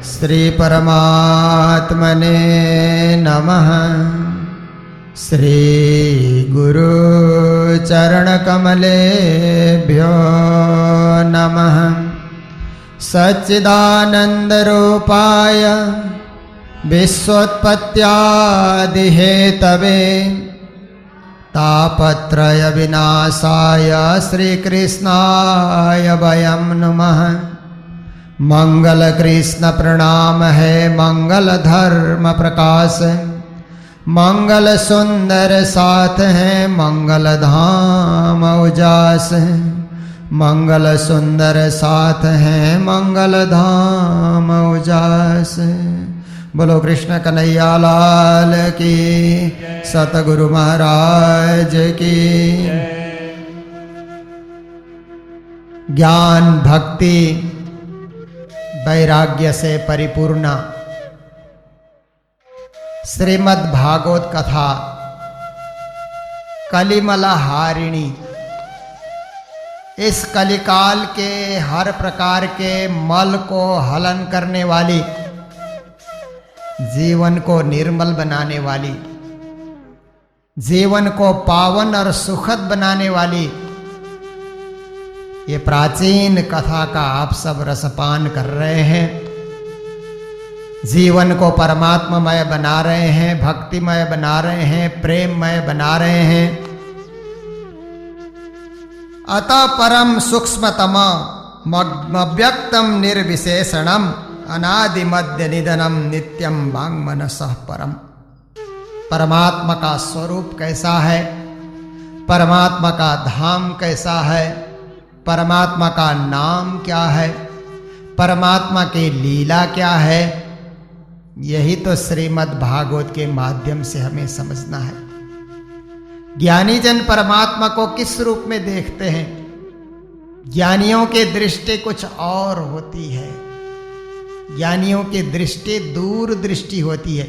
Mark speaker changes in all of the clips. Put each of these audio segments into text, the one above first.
Speaker 1: श्री परमात्मने नमः। श्री गुरु चरण कमलेभ्यो नमः। सच्चिदानंद रूपाय विश्वोत्पत्त्यादिहेतवे तापत्रय विनाशाय श्रीकृष्णाय वयं नमः। मंगल कृष्ण प्रणाम है मंगल धर्म प्रकाश, मंगल सुंदर साथ है मंगल धाम उजास। मंगल सुंदर साथ है मंगल धाम उजास। बोलो कृष्ण कन्हैया लाल की, सतगुरु महाराज की। ज्ञान भक्ति वैराग्य से परिपूर्ण श्रीमद् भागवत कथा कलिमला हारिणी इस कलिकाल के हर प्रकार के मल को हलन करने वाली, जीवन को निर्मल बनाने वाली, जीवन को पावन और सुखद बनाने वाली ये प्राचीन कथा का आप सब रसपान कर रहे हैं। जीवन को परमात्मामय बना रहे हैं, भक्तिमय बना रहे हैं, प्रेममय बना रहे हैं। अतः परम सूक्ष्मतम अव्यक्तम निर्विशेषणम अनादि मध्य निधनम नित्यम वाङ्मनसः परम। परमात्मा का स्वरूप कैसा है, परमात्मा का धाम कैसा है, परमात्मा का नाम क्या है, परमात्मा की लीला क्या है, यही तो श्रीमद् भागवत के माध्यम से हमें समझना है। ज्ञानी जन परमात्मा को किस रूप में देखते हैं? ज्ञानियों की दृष्टि कुछ और होती है। ज्ञानियों की दृष्टि दूर दृष्टि होती है।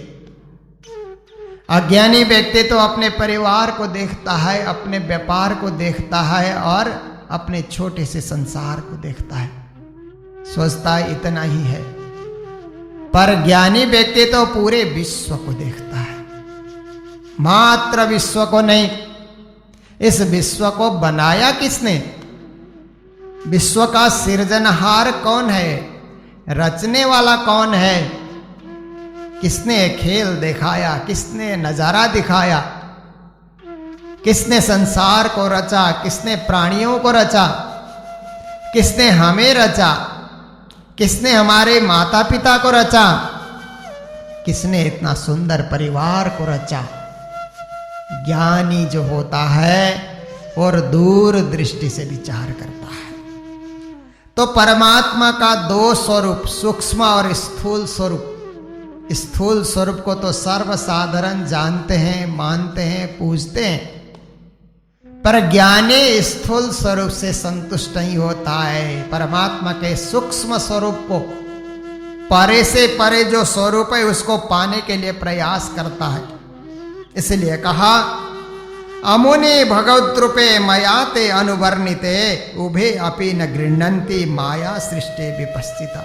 Speaker 1: अज्ञानी व्यक्ति तो अपने परिवार को देखता है, अपने व्यापार को देखता है और अपने छोटे से संसार को देखता है, सोचता है इतना ही है। पर ज्ञानी व्यक्ति तो पूरे विश्व को देखता है, मात्र विश्व को नहीं। इस विश्व को बनाया किसने? विश्व का सृजनहार कौन है? रचने वाला कौन है? किसने खेल दिखाया, किसने नजारा दिखाया, किसने संसार को रचा, किसने प्राणियों को रचा, किसने हमें रचा, किसने हमारे माता पिता को रचा, किसने इतना सुंदर परिवार को रचा? ज्ञानी जो होता है और दूर दृष्टि से विचार करता है। तो परमात्मा का दो स्वरूप, सूक्ष्म और स्थूल स्वरूप। स्थूल स्वरूप को तो सर्वसाधारण जानते हैं, मानते हैं, पूजते हैं। पर ज्ञानी स्थूल स्वरूप से संतुष्ट नहीं होता है। परमात्मा के सूक्ष्म स्वरूप को, परे से परे जो स्वरूप है उसको पाने के लिए प्रयास करता है। इसलिए कहा, अमुनि भगवत रूपे मया ते अनुवर्णिते उभे अपि न गृह्णन्ति माया सृष्टि विपस्थिता।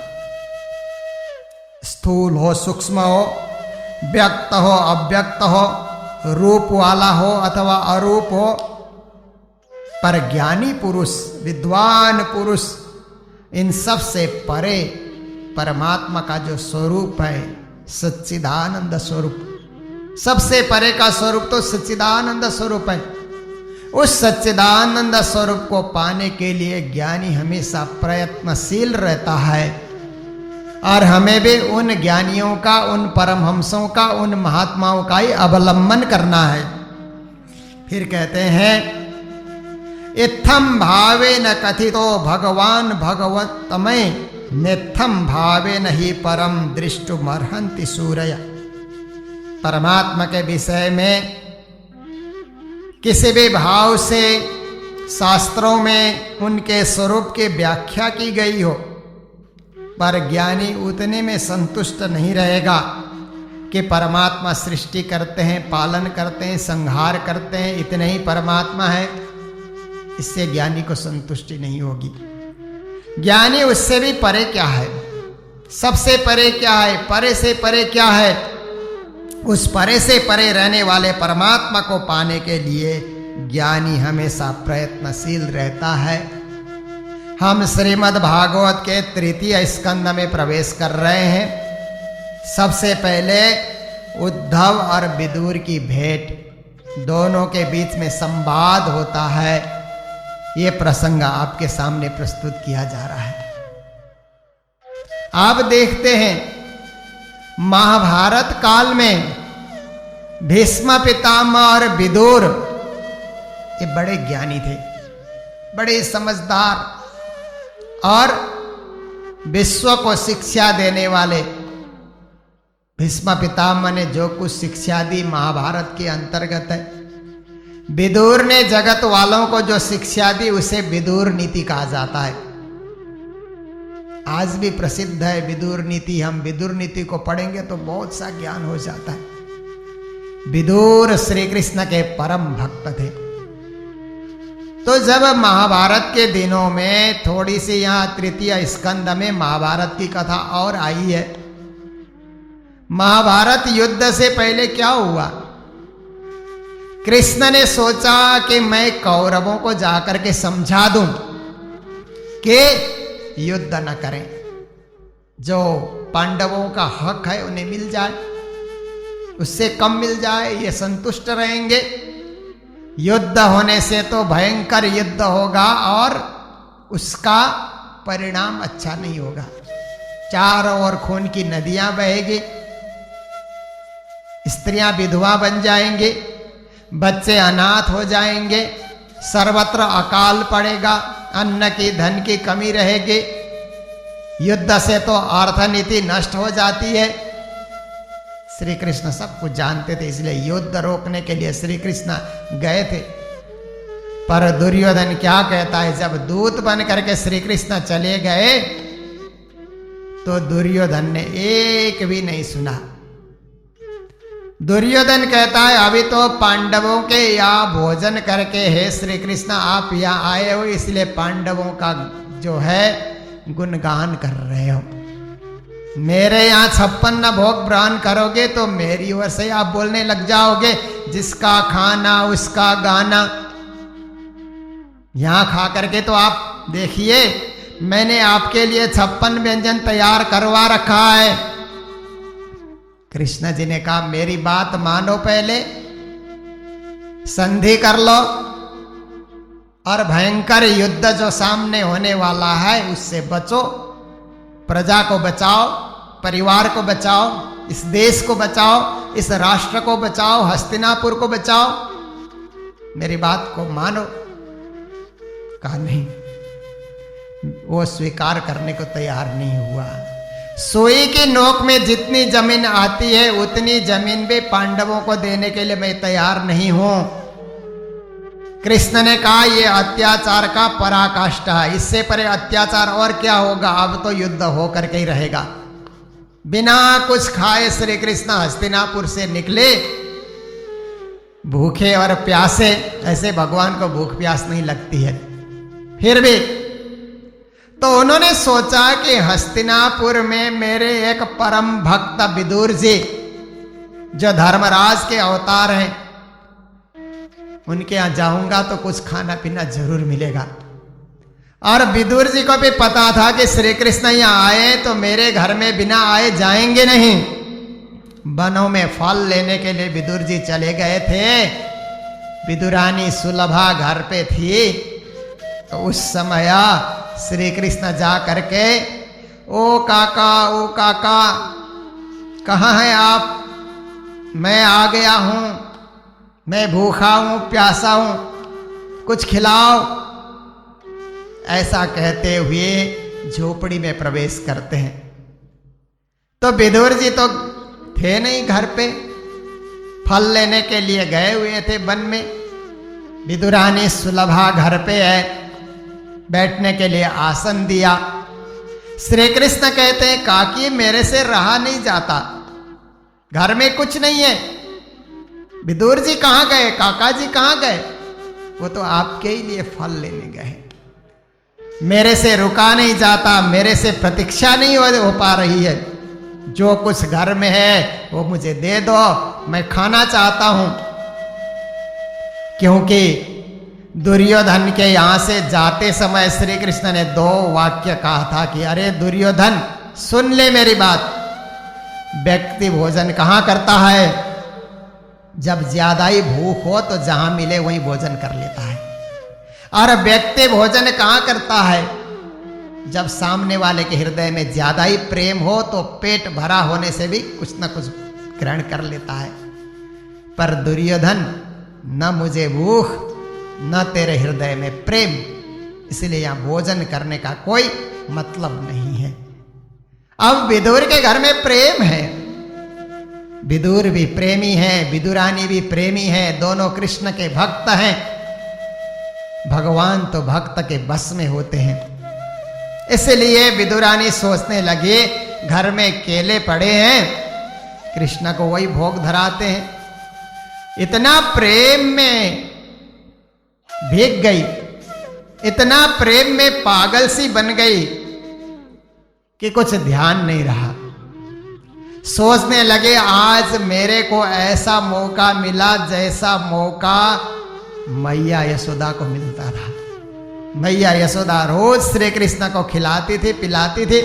Speaker 1: स्थूल हो, सूक्ष्म हो, व्यक्त हो, अव्यक्त हो, रूप वाला हो अथवा अरूप हो, पर ज्ञानी पुरुष, विद्वान पुरुष, इन सब से परे परमात्मा का जो स्वरूप है, सच्चिदानंद स्वरूप, सबसे परे का स्वरूप तो सच्चिदानंद स्वरूप है। उस सच्चिदानंद स्वरूप को पाने के लिए ज्ञानी हमेशा प्रयत्नशील रहता है। और हमें भी उन ज्ञानियों का, उन परमहंसों का, उन महात्माओं का ही अवलंबन करना है। फिर कहते हैं, इत्थम भावे न कथितो भगवान भगवतमय नेत्थम भावे न ही परम दृष्टुमर्हन्ति सूरय। परमात्मा के विषय में किसी भी भाव से शास्त्रों में उनके स्वरूप की व्याख्या की गई हो, पर ज्ञानी उतने में संतुष्ट नहीं रहेगा कि परमात्मा सृष्टि करते हैं, पालन करते हैं, संहार करते हैं, इतने ही परमात्मा है। इससे ज्ञानी को संतुष्टि नहीं होगी। ज्ञानी उससे भी परे क्या है? सबसे परे क्या है, परे से परे क्या है, उस परे से परे रहने वाले परमात्मा को पाने के लिए ज्ञानी हमेशा प्रयत्नशील रहता है। हम श्रीमद् भागवत के तृतीय स्कंद में प्रवेश कर रहे हैं। सबसे पहले उद्धव और विदुर की भेंट, दोनों के बीच में संवाद होता है। ये प्रसंग आपके सामने प्रस्तुत किया जा रहा है। आप देखते हैं महाभारत काल में भीष्म पितामह और विदुर ये बड़े ज्ञानी थे, बड़े समझदार और विश्व को शिक्षा देने वाले। भीष्म पितामह ने जो कुछ शिक्षा दी महाभारत के अंतर्गत है। विदुर ने जगत वालों को जो शिक्षा दी उसे विदुर नीति कहा जाता है। आज भी प्रसिद्ध है विदुर नीति। हम विदुर नीति को पढ़ेंगे तो बहुत सा ज्ञान हो जाता है। विदुर श्री कृष्ण के परम भक्त थे। तो जब महाभारत के दिनों में थोड़ी सी यहाँ तृतीय स्कंद में महाभारत की कथा और आई है। महाभारत युद्ध से पहले क्या हुआ, कृष्ण ने सोचा कि मैं कौरवों को जाकर के समझा दूं कि युद्ध न करें, जो पांडवों का हक है उन्हें मिल जाए, उससे कम मिल जाए, ये संतुष्ट रहेंगे। युद्ध होने से तो भयंकर युद्ध होगा और उसका परिणाम अच्छा नहीं होगा। चारों ओर खून की नदियां बहेगी, स्त्रियां विधवा बन जाएंगे, बच्चे अनाथ हो जाएंगे, सर्वत्र अकाल पड़ेगा, अन्न की धन की कमी रहेगी। युद्ध से तो अर्थनीति नष्ट हो जाती है। श्री कृष्ण सब कुछ जानते थे, इसलिए युद्ध रोकने के लिए श्री कृष्ण गए थे। पर दुर्योधन क्या कहता है, जब दूत बन करके श्री कृष्ण चले गए तो दुर्योधन ने एक भी नहीं सुना। दुर्योधन कहता है अभी तो पांडवों के यहाँ भोजन करके है श्री कृष्ण आप यहाँ आए हो, इसलिए पांडवों का जो है गुणगान कर रहे हो। मेरे यहाँ 56 भोग ग्रहण करोगे तो मेरी ओर से आप बोलने लग जाओगे, जिसका खाना उसका गाना। यहाँ खा करके तो आप देखिए मैंने आपके लिए 56 व्यंजन तैयार करवा रखा है। कृष्ण जी ने कहा मेरी बात मानो, पहले संधि कर लो और भयंकर युद्ध जो सामने होने वाला है उससे बचो, प्रजा को बचाओ, परिवार को बचाओ, इस देश को बचाओ, इस राष्ट्र को बचाओ, हस्तिनापुर को बचाओ, मेरी बात को मानो। कहा नहीं, वो स्वीकार करने को तैयार नहीं हुआ। सोई की नोक में जितनी जमीन आती है उतनी जमीन भी पांडवों को देने के लिए मैं तैयार नहीं हूं। कृष्ण ने कहा यह अत्याचार का पराकाष्ठा है, इससे परे अत्याचार और क्या होगा। अब तो युद्ध होकर के ही रहेगा। बिना कुछ खाए श्री कृष्ण हस्तिनापुर से निकले, भूखे और प्यासे। ऐसे भगवान को भूख प्यास नहीं लगती है, फिर भी तो उन्होंने सोचा कि हस्तिनापुर में मेरे एक परम भक्त विदुर जी जो धर्मराज के अवतार हैं, उनके यहां जाऊंगा तो कुछ खाना पीना जरूर मिलेगा। और विदुर जी को भी पता था कि श्री कृष्ण यहाँ आए तो मेरे घर में बिना आए जाएंगे नहीं। वनों में फल लेने के लिए विदुर जी चले गए थे। विदुरानी सुलभा घर पे थी, तो उस समय श्री कृष्ण जा करके ओ काका कहाँ हैं आप, मैं आ गया हूं, मैं भूखा हूं, प्यासा हूं, कुछ खिलाओ। ऐसा कहते हुए झोपड़ी में प्रवेश करते हैं। तो विदुर जी तो थे नहीं घर पे, फल लेने के लिए गए हुए थे वन में। विदुरानी सुलभा घर पे है, बैठने के लिए आसन दिया। श्री कृष्ण कहते हैं काकी मेरे से रहा नहीं जाता, घर में कुछ नहीं है। विदुर जी कहाँ गए, काका जी कहाँ गए? वो तो आपके ही लिए फल लेने गए। मेरे से रुका नहीं जाता, मेरे से प्रतीक्षा नहीं हो पा रही है। जो कुछ घर में है वो मुझे दे दो, मैं खाना चाहता हूं। क्योंकि दुर्योधन के यहां से जाते समय श्री कृष्ण ने 2 वाक्य कहा था कि अरे दुर्योधन सुन ले मेरी बात। व्यक्ति भोजन कहां करता है? जब ज्यादा ही भूख हो तो जहां मिले वहीं भोजन कर लेता है। और व्यक्ति भोजन कहां करता है? जब सामने वाले के हृदय में ज्यादा ही प्रेम हो तो पेट भरा होने से भी कुछ न कुछ ग्रहण कर लेता है। पर दुर्योधन, न मुझे भूख न तेरे हृदय में प्रेम, इसलिए यहां भोजन करने का कोई मतलब नहीं है। अब विदुर के घर में प्रेम है, विदुर भी प्रेमी है, विदुरानी भी प्रेमी है, दोनों कृष्ण के भक्त हैं। भगवान तो भक्त के बस में होते हैं। इसलिए विदुरानी सोचने लगी घर में केले पड़े हैं, कृष्ण को वही भोग धराते हैं। इतना प्रेम में भीग गई, इतना प्रेम में पागल सी बन गई कि कुछ ध्यान नहीं रहा। सोचने लगे आज मेरे को ऐसा मौका मिला जैसा मौका मैया यशोदा को मिलता था। मैया यशोदा रोज श्री कृष्ण को खिलाती थी, पिलाती थी।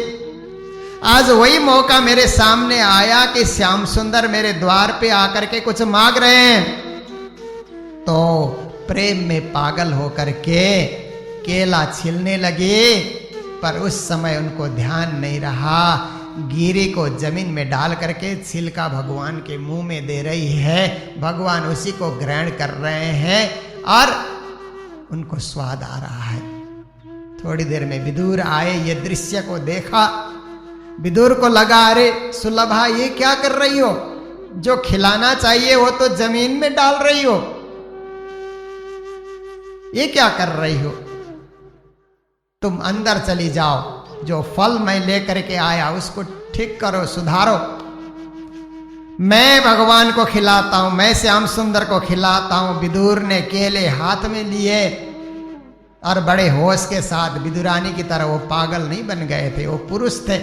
Speaker 1: आज वही मौका मेरे सामने आया कि श्याम सुंदर मेरे द्वार पे आकर के कुछ मांग रहे हैं। तो प्रेम में पागल होकर के केला छीलने लगे, पर उस समय उनको ध्यान नहीं रहा। गिरी को जमीन में डाल करके छिलका भगवान के मुंह में दे रही है, भगवान उसी को ग्रहण कर रहे हैं और उनको स्वाद आ रहा है। थोड़ी देर में विदुर आए, ये दृश्य को देखा। विदुर को लगा अरे सुलभा ये क्या कर रही हो? जो खिलाना चाहिए वो तो जमीन में डाल रही हो, ये क्या कर रही हो? तुम अंदर चली जाओ, जो फल मैं लेकर के आया उसको ठीक करो, सुधारो। मैं भगवान को खिलाता हूं, मैं श्याम सुंदर को खिलाता हूं। विदुर ने केले हाथ में लिए और बड़े होश के साथ, विदुरानी की तरह वो पागल नहीं बन गए थे, वो पुरुष थे।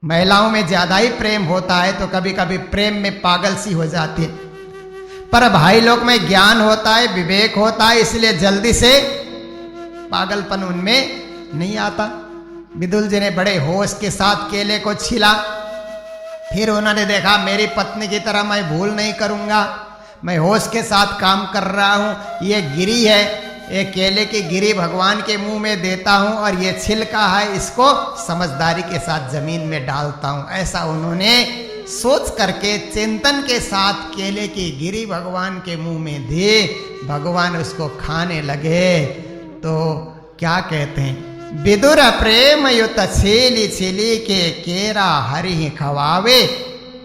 Speaker 1: महिलाओं में ज्यादा ही प्रेम होता है तो कभी कभी प्रेम में पागल सी हो जाती है, पर भाई लोग में ज्ञान होता है, विवेक होता है, इसलिए जल्दी से पागलपन उनमें नहीं आता। विदुर जी ने बड़े होश के साथ केले को छीला। फिर उन्होंने देखा मेरी पत्नी की तरह मैं भूल नहीं करूंगा, मैं होश के साथ काम कर रहा हूं। ये गिरी है, ये केले की गिरी भगवान के मुंह में देता हूं और ये छिलका है, इसको समझदारी के साथ जमीन में डालता हूं। ऐसा उन्होंने सोच करके चिंतन के साथ केले की गिरी भगवान के मुंह में दी। भगवान उसको खाने लगे तो क्या कहते हैं, विदुर प्रेम युत छीली छीली के केरा हरि खवावे,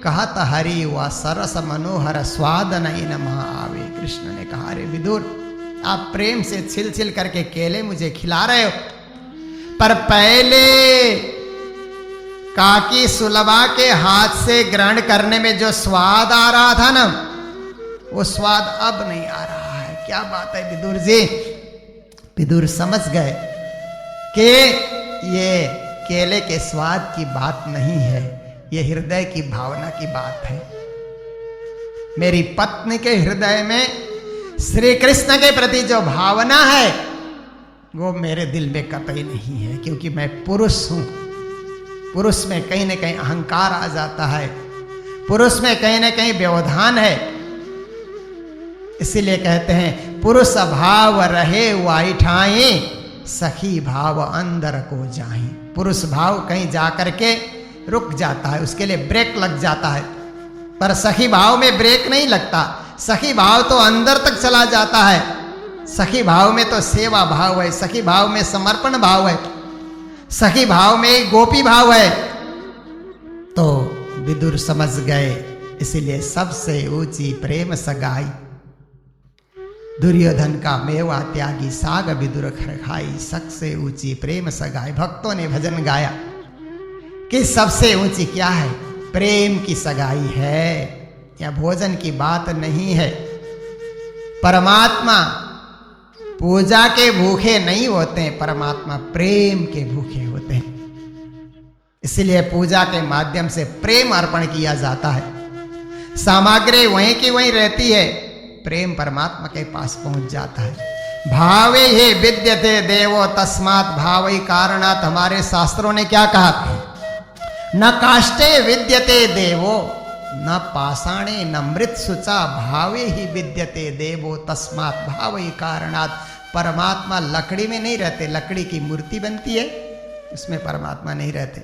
Speaker 1: कहत हरि व सरस मनोहर स्वाद नहीं न आवे। कृष्ण ने कहा अरे विदुर, आप प्रेम से छिल छिल करके केले मुझे खिला रहे हो, पर पहले काकी सुलभा के हाथ से ग्रहण करने में जो स्वाद आ रहा था ना, वो स्वाद अब नहीं आ रहा है। क्या बात है विदुर जी? विदुर समझ गए कि ये केले के स्वाद की बात नहीं है, ये हृदय की भावना की बात है। मेरी पत्नी के हृदय में श्री कृष्ण के प्रति जो भावना है वो मेरे दिल में कतई नहीं है, क्योंकि मैं पुरुष हूं। पुरुष में कहीं ना कहीं अहंकार आ जाता है, पुरुष में कहीं ना कहीं व्यवधान है। इसीलिए कहते हैं पुरुष भाव रहे वाई ठाई, सखी भाव अंदर को जाहि। पुरुष भाव कहीं जाकर के रुक जाता है, उसके लिए ब्रेक लग जाता है, पर सखी भाव में ब्रेक नहीं लगता। सखी भाव तो अंदर तक चला जाता है। सखी भाव में तो सेवा भाव है, सखी भाव में समर्पण भाव है, सखी भाव में गोपी भाव है। तो विदुर समझ गए, इसीलिए सबसे ऊंची प्रेम सगाई। दुर्योधन का मेवा त्यागी साग विदुर खाई, सबसे ऊंची प्रेम सगाई। भक्तों ने भजन गाया कि सबसे ऊंची क्या है? प्रेम की सगाई है, या भोजन की बात नहीं है। परमात्मा पूजा के भूखे नहीं होते हैं, परमात्मा प्रेम के भूखे होते हैं। इसलिए पूजा के माध्यम से प्रेम अर्पण किया जाता है। सामग्री वहीं की वहीं रहती है, प्रेम परमात्मा के पास पहुंच जाता है। भावे ही विद्यते देवो तस्मात् भावई कारणात्। हमारे शास्त्रों ने क्या कहा? न काष्टे विद्यते देवो न पाषाणे न मृत शुचा भावे ही विद्यते देवो तस्मात् भावई कारणात्। परमात्मा लकड़ी में नहीं रहते, लकड़ी की मूर्ति बनती है उसमें परमात्मा नहीं रहते।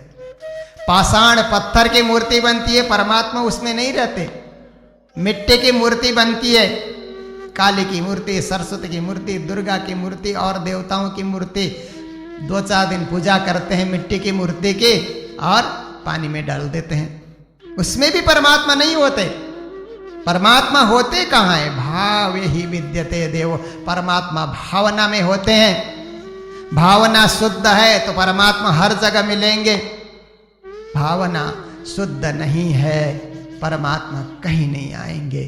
Speaker 1: पाषाण पत्थर की मूर्ति बनती है, परमात्मा उसमें नहीं रहते। मिट्टी की मूर्ति बनती है, काली की मूर्ति, सरस्वती की मूर्ति, दुर्गा की मूर्ति और देवताओं की मूर्ति। 2-4 दिन पूजा करते हैं मिट्टी की मूर्ति की और पानी में डाल देते हैं, उसमें भी परमात्मा नहीं होते। परमात्मा होते कहाँ है? भाव ही विद्यते देव। परमात्मा भावना में होते हैं। भावना शुद्ध है तो परमात्मा हर जगह मिलेंगे। भावना शुद्ध नहीं है, परमात्मा कहीं नहीं आएंगे।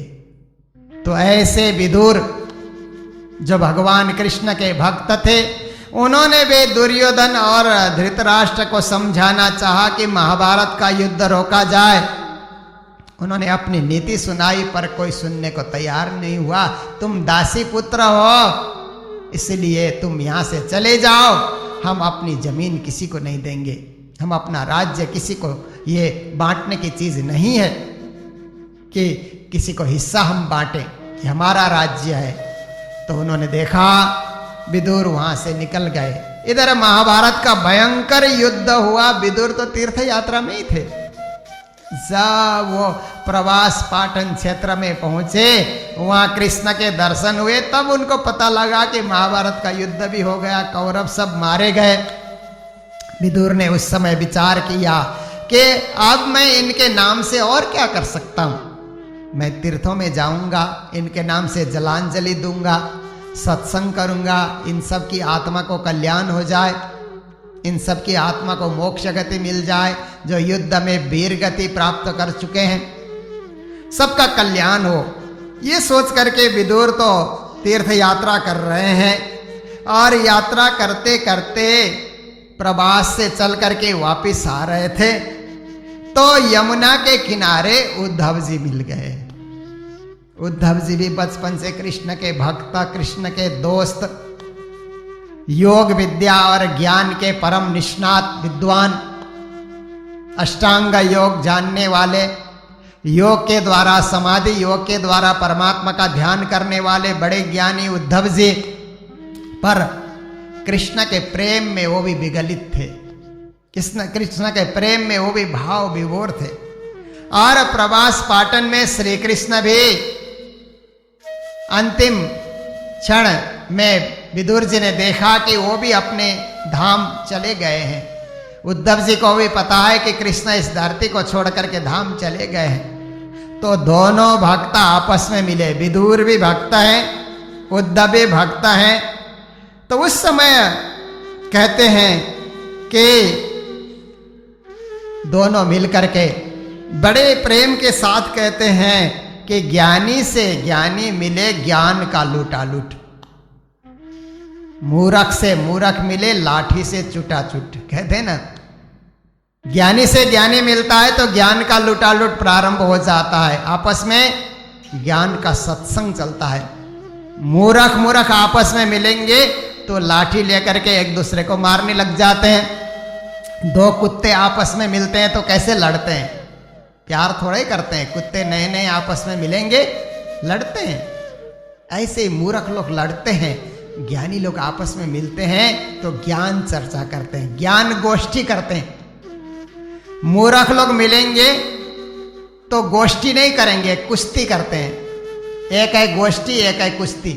Speaker 1: तो ऐसे विदुर जो भगवान कृष्ण के भक्त थे, उन्होंने वे दुर्योधन और धृतराष्ट्र को समझाना चाहा कि महाभारत का युद्ध रोका जाए। उन्होंने अपनी नीति सुनाई पर कोई सुनने को तैयार नहीं हुआ। तुम दासी पुत्र हो, इसलिए तुम यहां से चले जाओ, हम अपनी जमीन किसी को नहीं देंगे, हम अपना राज्य किसी को, ये बांटने की चीज नहीं है कि किसी को हिस्सा हम बांटें, ये हमारा राज्य है। तो उन्होंने देखा, विदुर वहां से निकल गए। इधर महाभारत का भयंकर युद्ध हुआ। विदुर तो तीर्थ यात्रा में ही थे। जब वो प्रवास पाटन क्षेत्र में पहुंचे, वहां कृष्ण के दर्शन हुए, तब उनको पता लगा कि महाभारत का युद्ध भी हो गया, कौरव सब मारे गए। विदुर ने उस समय विचार किया कि अब मैं इनके नाम से और क्या कर सकता हूं। मैं तीर्थों में जाऊंगा, इनके नाम से जलांजलि दूंगा, सत्संग करूंगा, इन सब की आत्मा को कल्याण हो जाए, इन सब की आत्मा को मोक्ष गति मिल जाए, जो युद्ध में वीर गति प्राप्त कर चुके हैं, सबका कल्याण हो। ये सोच करके विदुर तो तीर्थ यात्रा कर रहे हैं और यात्रा करते करते प्रवास से चल करके वापिस आ रहे थे तो यमुना के किनारे उद्धव जी मिल गए। उद्धव जी भी बचपन से कृष्ण के भक्त, कृष्ण के दोस्त, योग विद्या और ज्ञान के परम निष्णात विद्वान, अष्टांग योग जानने वाले, योग के द्वारा, समाधि योग के द्वारा परमात्मा का ध्यान करने वाले बड़े ज्ञानी उद्धव जी, पर कृष्ण के प्रेम में वो भी विगलित थे। कृष्ण के प्रेम में वो भी भाव विभोर थे। और प्रवास पाटन में श्री कृष्ण भी अंतिम क्षण में विदुर जी ने देखा कि वो भी अपने धाम चले गए हैं। उद्धव जी को भी पता है कि कृष्ण इस धरती को छोड़ करके धाम चले गए हैं। तो दोनों भक्त आपस में मिले, विदुर भी भक्त हैं, उद्धव भी भक्त हैं। तो उस समय कहते हैं कि दोनों मिलकर के बड़े प्रेम के साथ कहते हैं कि ज्ञानी से ज्ञानी मिले ज्ञान का लूटालूट, मूर्ख से मूर्ख मिले लाठी से चुटाचुट। कहते हैं ना, ज्ञानी से ज्ञानी मिलता है तो ज्ञान का लूटालूट प्रारंभ हो जाता है, आपस में ज्ञान का सत्संग चलता है। मूर्ख मूर्ख आपस में मिलेंगे तो लाठी लेकर के एक दूसरे को मारने लग जाते हैं। दो कुत्ते आपस में मिलते हैं तो कैसे लड़ते हैं, प्यार थोड़ा ही करते हैं। कुत्ते नए नए आपस में मिलेंगे लड़ते हैं, ऐसे ही मूर्ख लोग लड़ते हैं। ज्ञानी लोग आपस में मिलते हैं तो ज्ञान चर्चा करते हैं, ज्ञान गोष्ठी करते हैं। मूर्ख लोग मिलेंगे तो गोष्ठी नहीं करेंगे, कुश्ती करते हैं। एक है गोष्ठी, एक है कुश्ती।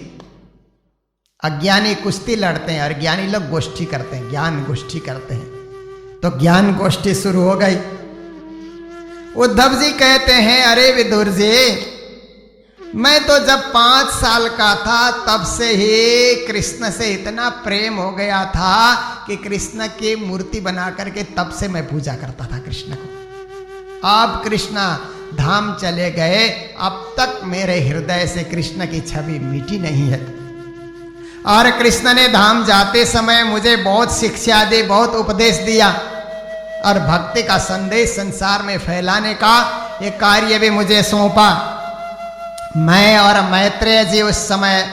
Speaker 1: अज्ञानी कुश्ती लड़ते हैं और ज्ञानी लोग गोष्ठी करते हैं, ज्ञान गोष्ठी करते हैं। तो ज्ञान गोष्ठी शुरू हो गई। उद्धव जी कहते हैं, अरे विदुर जी, मैं तो जब 5 साल का था तब से ही कृष्ण से इतना प्रेम हो गया था कि कृष्ण की मूर्ति बना करके तब से मैं पूजा करता था कृष्ण को। अब कृष्ण धाम चले गए, अब तक मेरे हृदय से कृष्ण की छवि मिटी नहीं है। और कृष्ण ने धाम जाते समय मुझे बहुत शिक्षा दी, बहुत उपदेश दिया और भक्ति का संदेश संसार में फैलाने का ये कार्य भी मुझे सौंपा। मैं और मैत्रेय जी उस समय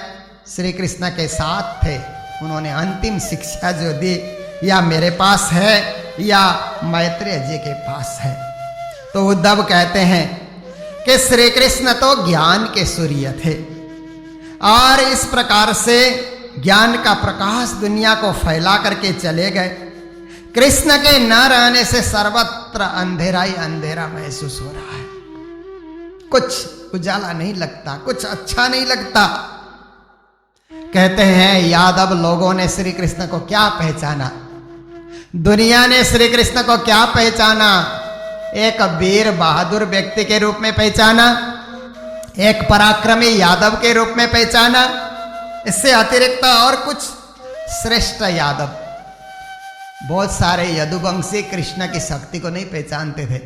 Speaker 1: श्री कृष्ण के साथ थे। उन्होंने अंतिम शिक्षा जो दी या मेरे पास है या मैत्रेय जी के पास है। तो उद्धव कहते हैं कि श्री कृष्ण तो ज्ञान के सूर्य थे और इस प्रकार से ज्ञान का प्रकाश दुनिया को फैला करके चले गए। कृष्ण के न रहने से सर्वत्र अंधेरा ही अंधेरा महसूस हो रहा है। कुछ उजाला नहीं लगता, कुछ अच्छा नहीं लगता। कहते हैं यादव लोगों ने श्री कृष्ण को क्या पहचाना, दुनिया ने श्री कृष्ण को क्या पहचाना? एक वीर बहादुर व्यक्ति के रूप में पहचाना, एक पराक्रमी यादव के रूप में पहचाना। इससे अतिरिक्त और कुछ श्रेष्ठ यादव, बहुत सारे यदुवंशी कृष्ण की शक्ति को नहीं पहचानते थे।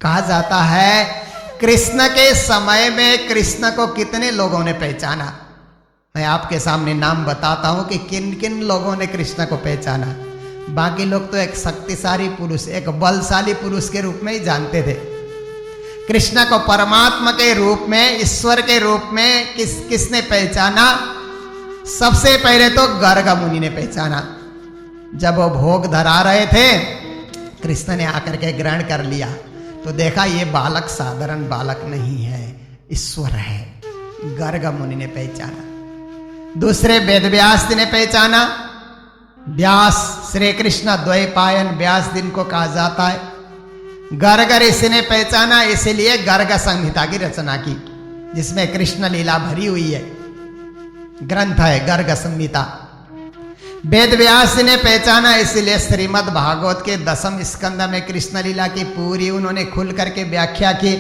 Speaker 1: कहा जाता है कृष्ण के समय में कृष्ण को कितने लोगों ने पहचाना। मैं आपके सामने नाम बताता हूं कि किन किन लोगों ने कृष्ण को पहचाना। बाकी लोग तो एक शक्तिशाली पुरुष, एक बलशाली पुरुष के रूप में ही जानते थे। कृष्ण को परमात्मा के रूप में, ईश्वर के रूप में किसने पहचाना? सबसे पहले तो गर्ग मुनि ने पहचाना। जब वो भोग धरा रहे थे, कृष्ण ने आकर के ग्रहण कर लिया तो देखा ये बालक साधारण बालक नहीं है, ईश्वर है। गर्ग मुनि ने पहचाना। दूसरे वेद व्यास ने पहचाना। व्यास, श्री कृष्ण द्वैपायन व्यास दिन को कहा जाता है। गर्ग ऋषि ने पहचाना, इसलिए गर्ग संहिता की रचना की, जिसमें कृष्ण लीला भरी हुई है। ग्रंथ है गर्ग संहिता। वेद व्यास ने पहचाना, इसलिए श्रीमद् भागवत के 10वें स्कंद में कृष्ण लीला की पूरी उन्होंने खुल करके व्याख्या की।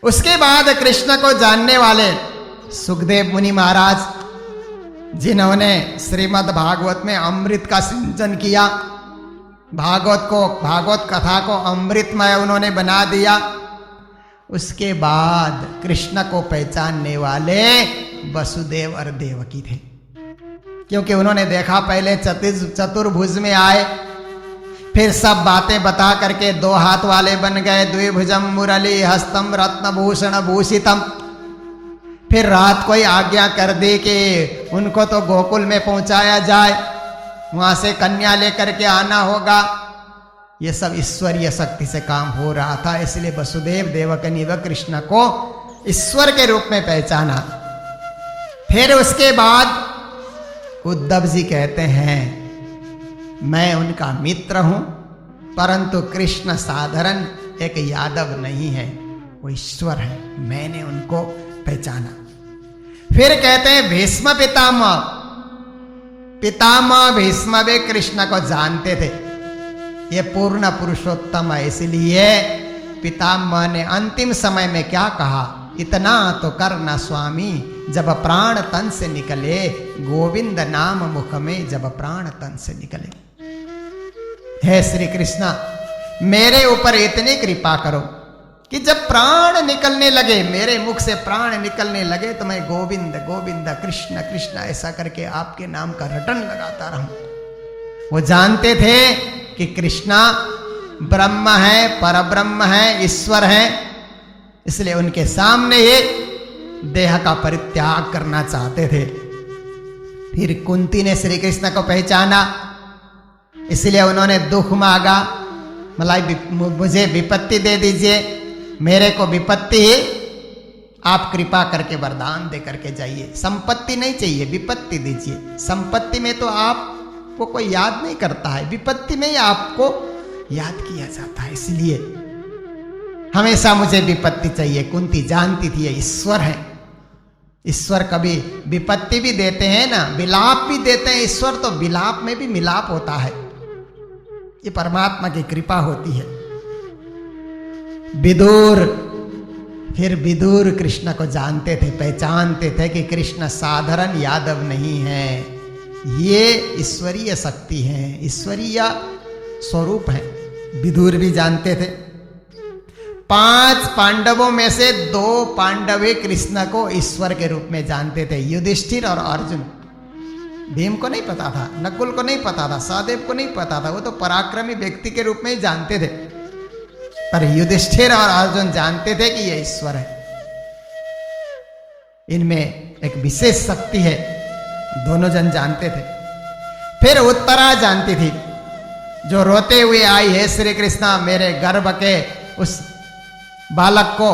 Speaker 1: उसके बाद कृष्ण को जानने वाले सुखदेव मुनि महाराज, जिन्होंने श्रीमद् भागवत में अमृत का सिंचन किया, भागवत कथा को अमृतमय उन्होंने बना दिया। उसके बाद कृष्ण को पहचानने वाले वसुदेव और देवकी थे, क्योंकि उन्होंने देखा पहले चतुर्भुज में आए, फिर सब बातें बता करके 2 हाथ वाले बन गए। द्विभुजम मुरली हस्तम रत्नभूषण भूषितम। फिर रात को ही आज्ञा कर दी कि उनको तो गोकुल में पहुंचाया जाए, वहां से कन्या लेकर के आना होगा। ये सब ईश्वरीय शक्ति से काम हो रहा था, इसलिए वसुदेव देवकी व कृष्ण को ईश्वर के रूप में पहचाना। फिर उसके बाद उद्धव जी कहते हैं मैं उनका मित्र हूं, परंतु कृष्ण साधारण एक यादव नहीं है, वो ईश्वर है, मैंने उनको पहचाना। फिर कहते हैं भीष्म पितामह भीष्म भी कृष्ण को जानते थे। ये पूर्ण पुरुषोत्तम है, इसलिए पितामह ने अंतिम समय में क्या कहा? इतना तो करना स्वामी, जब प्राण तन से निकले, गोविंद नाम मुख में जब प्राण तन से निकले। हे श्री कृष्ण, मेरे ऊपर इतनी कृपा करो कि जब प्राण निकलने लगे, मेरे मुख से प्राण निकलने लगे, तो मैं गोविंद गोविंद कृष्ण कृष्ण ऐसा करके आपके नाम का रटन लगाता रहूं। वो जानते थे कि कृष्णा ब्रह्म है, परब्रह्म है, ईश्वर है, इसलिए उनके सामने ही देह का परित्याग करना चाहते थे। फिर कुंती ने श्री कृष्ण को पहचाना, इसलिए उन्होंने दुख मांगा, मुझे विपत्ति दे दीजिए, मेरे को विपत्ति ही आप कृपा करके वरदान दे करके जाइए। संपत्ति नहीं चाहिए, विपत्ति दीजिए। संपत्ति में तो आपको कोई याद नहीं करता है, विपत्ति में ही आपको याद किया जाता है, इसलिए हमेशा मुझे विपत्ति चाहिए। कुंती जानती थी ये ईश्वर है, ईश्वर कभी विपत्ति भी देते हैं ना, विलाप भी देते हैं ईश्वर, तो विलाप में भी मिलाप होता है, ये परमात्मा की कृपा होती है। विदुर, फिर विदुर कृष्ण को जानते थे, पहचानते थे कि कृष्ण साधारण यादव नहीं है, ये ईश्वरीय शक्ति है, ईश्वरीय स्वरूप है। विदुर भी जानते थे। 5 पांडवों में से 2 पांडव कृष्ण को ईश्वर के रूप में जानते थे, युधिष्ठिर और अर्जुन। भीम को नहीं पता था, नकुल को नहीं पता था, सहदेव को नहीं पता था, वो तो पराक्रमी व्यक्ति के रूप में ही जानते थे। पर युधिष्ठिर और अर्जुन जानते थे कि ये ईश्वर है, इनमें एक विशेष शक्ति है, दोनों जन जानते थे। फिर उत्तरा जानती थी, जो रोते हुए आई है, श्री कृष्णा मेरे गर्भ के उस बालक को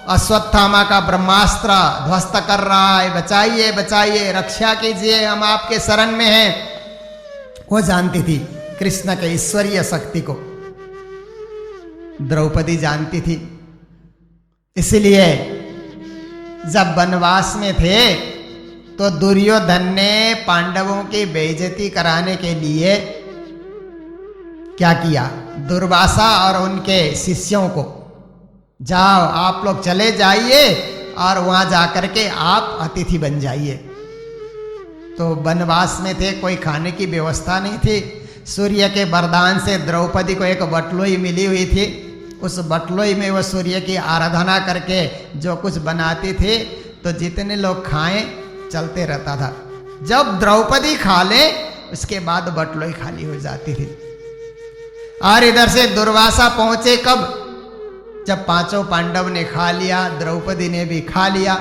Speaker 1: अश्वत्थामा का ब्रह्मास्त्र ध्वस्त कर रहा है, बचाइए बचाइए, रक्षा कीजिए, हम आपके शरण में हैं। वो जानती थी कृष्ण के ईश्वरीय शक्ति को, द्रौपदी जानती थी। इसलिए जब वनवास में थे तो दुर्योधन ने पांडवों की बेइज्जती कराने के लिए क्या किया, दुर्वासा और उनके शिष्यों को, जाओ आप लोग चले जाइए और वहां जाकर के आप अतिथि बन जाइए। तो वनवास में थे, कोई खाने की व्यवस्था नहीं थी। सूर्य के वरदान से द्रौपदी को एक बटलोई मिली हुई थी, उस बटलोई में वो सूर्य की आराधना करके जो कुछ बनाती थी, तो जितने लोग खाएं चलते रहता था। जब द्रौपदी खा ले उसके बाद बटलोई खाली हो जाती थी। और इधर से दुर्वासा पहुंचे कब, जब पांचों पांडव ने खा लिया, द्रौपदी ने भी खा लिया,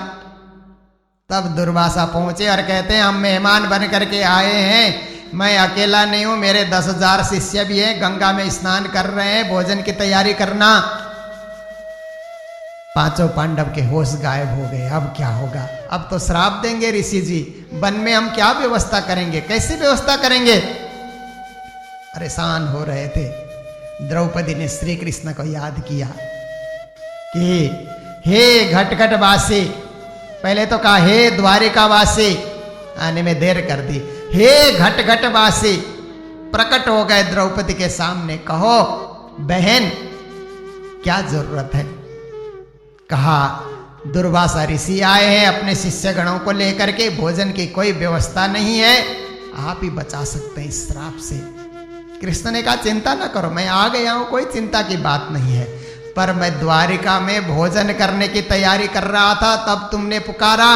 Speaker 1: तब दुर्वासा पहुंचे और कहते हैं हम मेहमान बन करके आए हैं, मैं अकेला नहीं हूं, मेरे 10,000 शिष्य भी हैं, गंगा में स्नान कर रहे हैं, भोजन की तैयारी करना। पांचों पांडव के होश गायब हो गए। अब क्या होगा, अब तो श्राप देंगे ऋषि जी, वन में हम क्या व्यवस्था करेंगे, कैसी व्यवस्था करेंगे। परेशान हो रहे थे। द्रौपदी ने श्री कृष्ण को याद किया कि हे घटघट वासी, पहले तो कहा हे द्वारिका वासी, आने में देर कर दी, हे घटघट वासी, प्रकट हो गए द्रौपदी के सामने। कहो बहन क्या जरूरत है। कहा दुर्वासा ऋषि आए हैं अपने शिष्य गणों को लेकर के, भोजन की कोई व्यवस्था नहीं है, आप ही बचा सकते हैं इस श्राप से। कृष्ण ने कहा चिंता ना करो, मैं आ गया हूं, कोई चिंता की बात नहीं है, पर मैं द्वारिका में भोजन करने की तैयारी कर रहा था, तब तुमने पुकारा।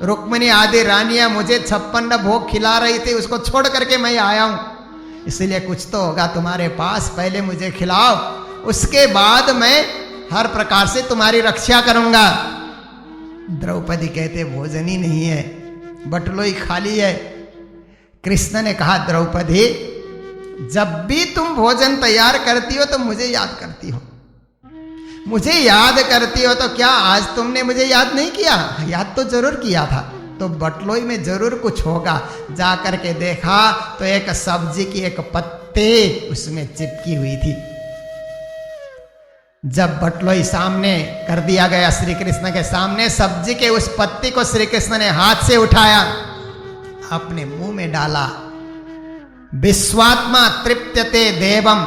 Speaker 1: रुक्मिणी आदि रानियां मुझे 56 भोग खिला रही थी, उसको छोड़ करके मैं आया हूं, इसलिए कुछ तो होगा तुम्हारे पास, पहले मुझे खिलाओ, उसके बाद मैं हर प्रकार से तुम्हारी रक्षा करूंगा। द्रौपदी कहते भोजन ही नहीं है, बटलोई खाली है। कृष्ण ने कहा द्रौपदी जब भी तुम भोजन तैयार करती हो तो मुझे याद करती हो, मुझे याद करती हो, तो क्या आज तुमने मुझे याद नहीं किया? याद तो जरूर किया था, तो बटलोई में जरूर कुछ होगा। जा करके देखा तो एक सब्जी की एक पत्ती उसमें चिपकी हुई थी। जब बटलोई सामने कर दिया गया श्री कृष्ण के सामने, सब्जी के उस पत्ती को श्री कृष्ण ने हाथ से उठाया, अपने मुंह में डाला। विश्वात्मा तृप्यते देवम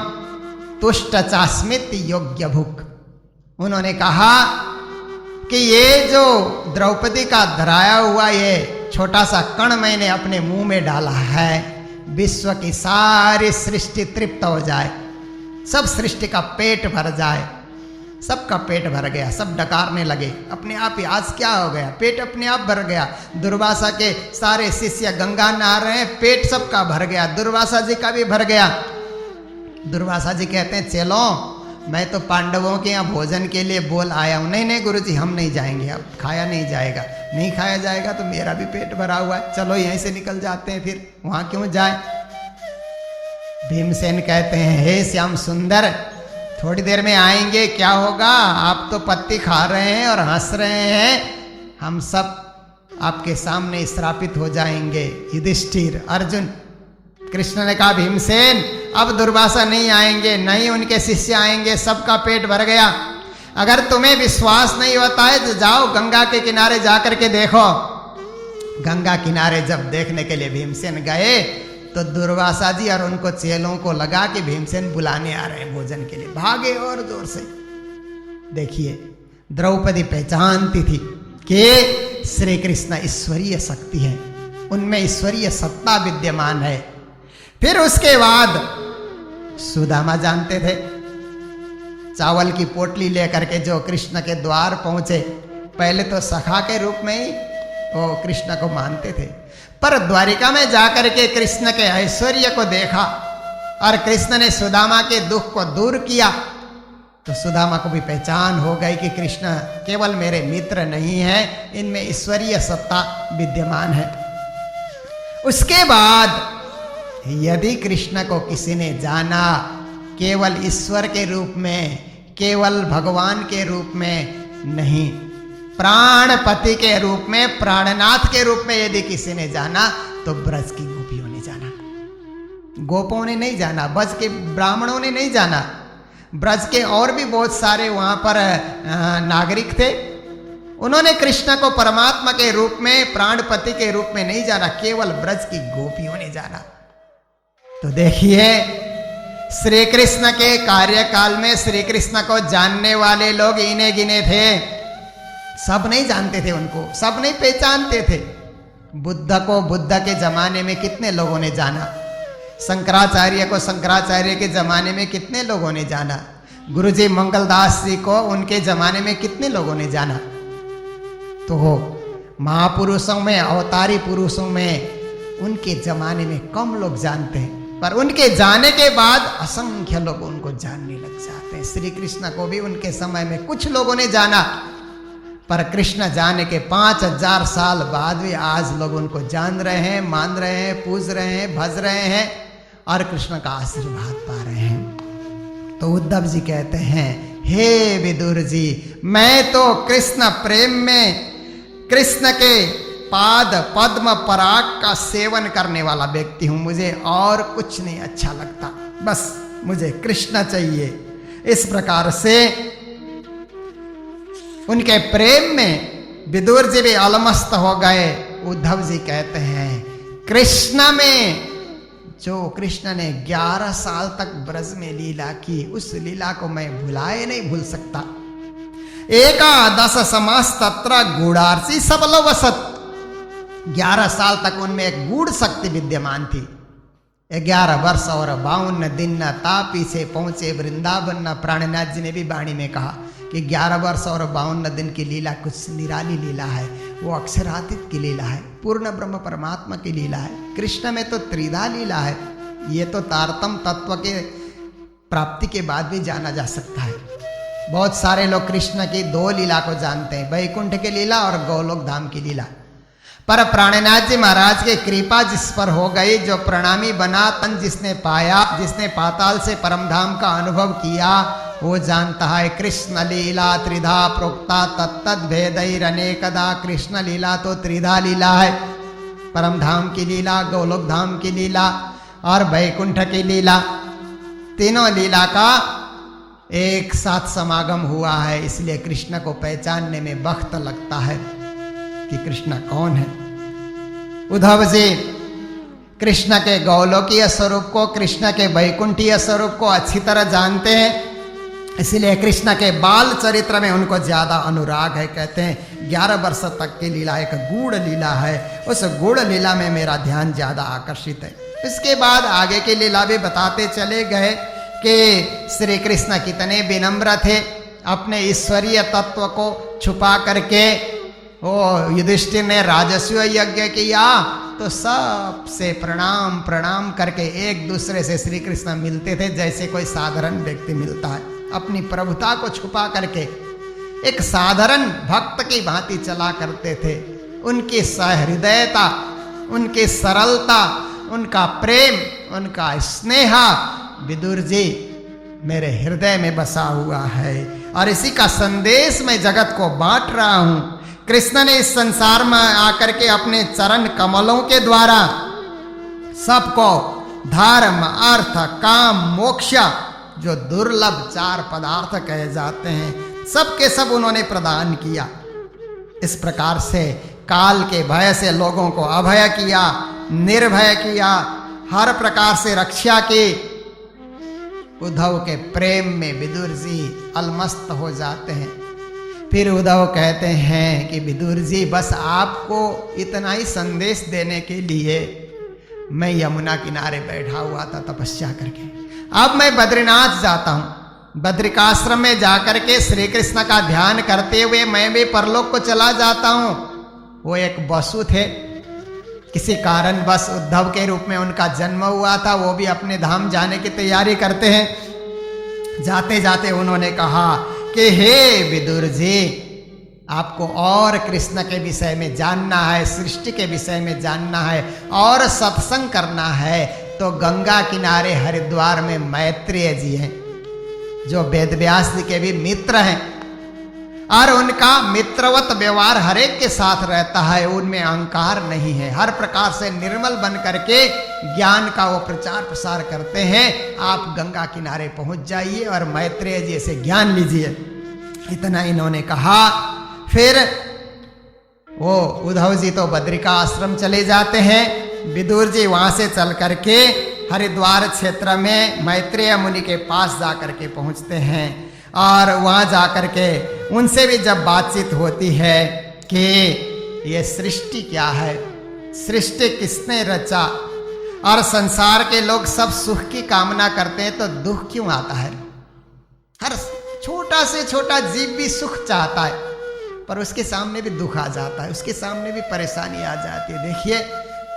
Speaker 1: तुष्ट चास्मित योग्य भुक। उन्होंने कहा कि ये जो द्रौपदी का धराया हुआ ये छोटा सा कण मैंने अपने मुंह में डाला है, विश्व की सारी सृष्टि तृप्त हो जाए, सब सृष्टि का पेट भर जाए। सबका पेट भर गया, सब डकारने लगे अपने आप ही। आज क्या हो गया, पेट अपने आप भर गया। दुर्वासा के सारे शिष्य गंगा नहा रहे हैं, पेट सबका भर गया, दुर्वासा जी का भी भर गया। दुर्वासा जी कहते हैं चलो, मैं तो पांडवों के यहाँ भोजन के लिए बोल आया हूँ। नहीं नहीं गुरुजी, हम नहीं जाएंगे, अब खाया नहीं जाएगा। नहीं खाया जाएगा तो मेरा भी पेट भरा हुआ है, चलो यहीं से निकल जाते हैं, फिर वहां क्यों जाए। भीमसेन कहते हैं हे श्याम सुंदर, थोड़ी देर में आएंगे, क्या होगा, आप तो पत्ती खा रहे हैं और हंस रहे हैं, हम सब आपके सामने श्रापित हो जाएंगे। युधिष्ठिर, अर्जुन। कृष्ण ने कहा भीमसेन अब दुर्वासा नहीं आएंगे, नहीं उनके शिष्य आएंगे, सबका पेट भर गया। अगर तुम्हें विश्वास नहीं होता है तो जाओ गंगा के किनारे जाकर के देखो। गंगा किनारे जब देखने के लिए भीमसेन गए तो दुर्वासा जी और उनको चेलों को लगा कि भीमसेन बुलाने आ रहे हैं भोजन के लिए, भागे और जोर से। देखिए द्रौपदी पहचानती थी कि श्री कृष्ण ईश्वरीय शक्ति है, उनमें ईश्वरीय सत्ता विद्यमान है। फिर उसके बाद सुदामा जानते थे, चावल की पोटली लेकर के जो कृष्ण के द्वार पहुंचे, पहले तो सखा के रूप में ही वो कृष्ण को मानते थे, पर द्वारिका में जाकर के कृष्ण के ऐश्वर्य को देखा और कृष्ण ने सुदामा के दुख को दूर किया, तो सुदामा को भी पहचान हो गई कि कृष्ण केवल मेरे मित्र नहीं है, इनमें ईश्वरीय सत्ता विद्यमान है। उसके बाद यदि कृष्ण को किसी ने जाना केवल ईश्वर के रूप में, केवल भगवान के रूप में नहीं, प्राणपति के रूप में, प्राणनाथ के रूप में यदि किसी ने जाना तो ब्रज की गोपियों ने जाना, गोपों ने नहीं जाना, ब्रज के ब्राह्मणों ने नहीं जाना। ब्रज के और भी बहुत सारे वहां पर नागरिक थे, उन्होंने कृष्ण को परमात्मा के रूप में, प्राणपति के रूप में नहीं जाना, केवल ब्रज की गोपियों ने जाना। तो देखिए श्री कृष्ण के कार्यकाल में श्री कृष्ण को जानने वाले लोग इने गिने थे, सब नहीं जानते थे उनको, सब नहीं पहचानते थे। बुद्ध को बुद्ध के जमाने में कितने लोगों ने जाना, शंकराचार्य को शंकराचार्य के जमाने में कितने लोगों ने जाना, गुरुजी मंगलदास जी को उनके जमाने में कितने लोगों ने जाना। तो महापुरुषों में, अवतारी पुरुषों में उनके जमाने में कम लोग जानते हैं, पर उनके जाने के बाद असंख्य लोग उनको जानने लग जाते हैं। श्री कृष्ण को भी उनके समय में कुछ लोगों ने जाना, पर कृष्ण जाने के 5000 साल बाद भी आज लोग उनको जान रहे हैं, मान रहे हैं, पूज रहे हैं, भज रहे हैं और कृष्ण का आशीर्वाद पा रहे हैं। तो उद्धव जी कहते हैं, हे विदुर जी, मैं तो कृष्ण प्रेम में कृष्ण के पाद पद्म पराग का सेवन करने वाला व्यक्ति हूं, मुझे और कुछ नहीं अच्छा लगता, बस मुझे कृष्ण चाहिए। इस प्रकार से उनके प्रेम में विदुर जी भी अलमस्त हो गए। उद्धव जी कहते हैं, कृष्ण में, जो कृष्ण ने 11 साल तक ब्रज में लीला की, उस लीला को मैं भुलाए नहीं भूल सकता। एकादश समास तत्र गूढ़ार्ची सबलो वसत, 11 साल तक उनमें एक गूढ़ शक्ति विद्यमान थी। 11 वर्ष और 52 दिन न तापी से पहुंचे वृंदावन न। प्राणनाथ जी ने भी वाणी में कहा कि 11 वर्ष और 52 दिन की लीला कुछ निराली लीला है, वो अक्षरातीत की लीला है, पूर्ण ब्रह्म परमात्मा की लीला है। कृष्ण में तो त्रिधा लीला है, ये तो तारतम तत्व के प्राप्ति के बाद भी जाना जा सकता है। बहुत सारे लोग कृष्ण की 2 लीला को जानते हैं, वैकुंठ की लीला और गोलोक धाम की लीला। पर प्राणनाथ जी महाराज की कृपा जिस पर हो गई, जो प्रणामी बना, तन जिसने पाया, जिसने पाताल से परमधाम का अनुभव किया, वो जानता है कृष्ण लीला त्रिधा प्रोक्ता तत्तद भेदैरनेकदा। कृष्ण लीला तो त्रिधा लीला है, परमधाम की लीला, गोलोक धाम की लीला और वैकुंठ की लीला। तीनों लीला का एक साथ समागम हुआ है, इसलिए कृष्ण को पहचानने में वक्त लगता है कि कृष्ण कौन है। उद्धव जी कृष्ण के गौलोकीय स्वरूप को, कृष्ण के वैकुंठीय स्वरूप को अच्छी तरह जानते हैं, इसलिए कृष्ण के बाल चरित्र में उनको ज्यादा अनुराग है। कहते हैं 11 वर्ष तक की लीला एक गूढ़ लीला है, उस गूढ़ लीला में मेरा ध्यान ज्यादा आकर्षित है। इसके बाद आगे की लीला भी बताते चले गए कि श्री कृष्ण कितने विनम्र थे, अपने ईश्वरीय तत्व को छुपा करके। वो युधिष्ठिर ने राजस्व यज्ञ किया तो सबसे प्रणाम प्रणाम करके एक दूसरे से श्री कृष्ण मिलते थे जैसे कोई साधारण व्यक्ति मिलता है। अपनी प्रभुता को छुपा करके एक साधारण भक्त की भांति चला करते थे। उनकी सहृदयता, उनकी सरलता, उनका प्रेम, उनका स्नेह विदुर जी मेरे हृदय में बसा हुआ है और इसी का संदेश मैं जगत को बांट रहा हूं। कृष्ण ने इस संसार में आकर के अपने चरण कमलों के द्वारा सबको धर्म, अर्थ, काम, मोक्ष, जो दुर्लभ 4 पदार्थ कहे जाते हैं, सबके सब उन्होंने प्रदान किया। इस प्रकार से काल के भय से लोगों को अभय किया, निर्भय किया, हर प्रकार से रक्षा की। उद्धव के प्रेम में विदुर जी अलमस्त हो जाते हैं। फिर उद्धव कहते हैं कि विदुर जी बस आपको इतना ही संदेश देने के लिए मैं यमुना किनारे बैठा हुआ था तपस्या करके। अब मैं बद्रीनाथ जाता हूँ, बद्रिकाश्रम में जाकर के श्री कृष्ण का ध्यान करते हुए मैं भी परलोक को चला जाता हूँ। वो एक वसु थे, किसी कारणवश उद्धव के रूप में उनका जन्म हुआ था, वो भी अपने धाम जाने की तैयारी करते हैं। जाते जाते उन्होंने कहा कि हे विदुर जी, आपको और कृष्ण के विषय में जानना है, सृष्टि के विषय में जानना है और सत्संग करना है, तो गंगा किनारे हरिद्वार में मैत्रेय जी हैं, जो वेदव्यास जी के भी मित्र हैं, और उनका मित्रवत व्यवहार हर एक के साथ रहता है, उनमें अहंकार नहीं है, हर प्रकार से निर्मल बन करके ज्ञान का वो प्रचार प्रसार करते हैं। आप गंगा किनारे पहुंच जाइए और मैत्रेय जी से ज्ञान लीजिए। इतना इन्होंने कहा। फिर वो उद्धव जी तो बद्रिका आश्रम चले जाते हैं, विदुर जी वहां से चल करके हरिद्वार क्षेत्र में मैत्रेय मुनि के पास जा करके पहुंचते हैं, और वहां जा करके उनसे भी जब बातचीत होती है कि ये सृष्टि क्या है, सृष्टि किसने रचा, और संसार के लोग सब सुख की कामना करते हैं, तो दुख क्यों आता है? हर छोटा से छोटा जीव भी सुख चाहता है, पर उसके सामने भी दुख आ जाता है, उसके सामने भी परेशानी आ जाती है। देखिए,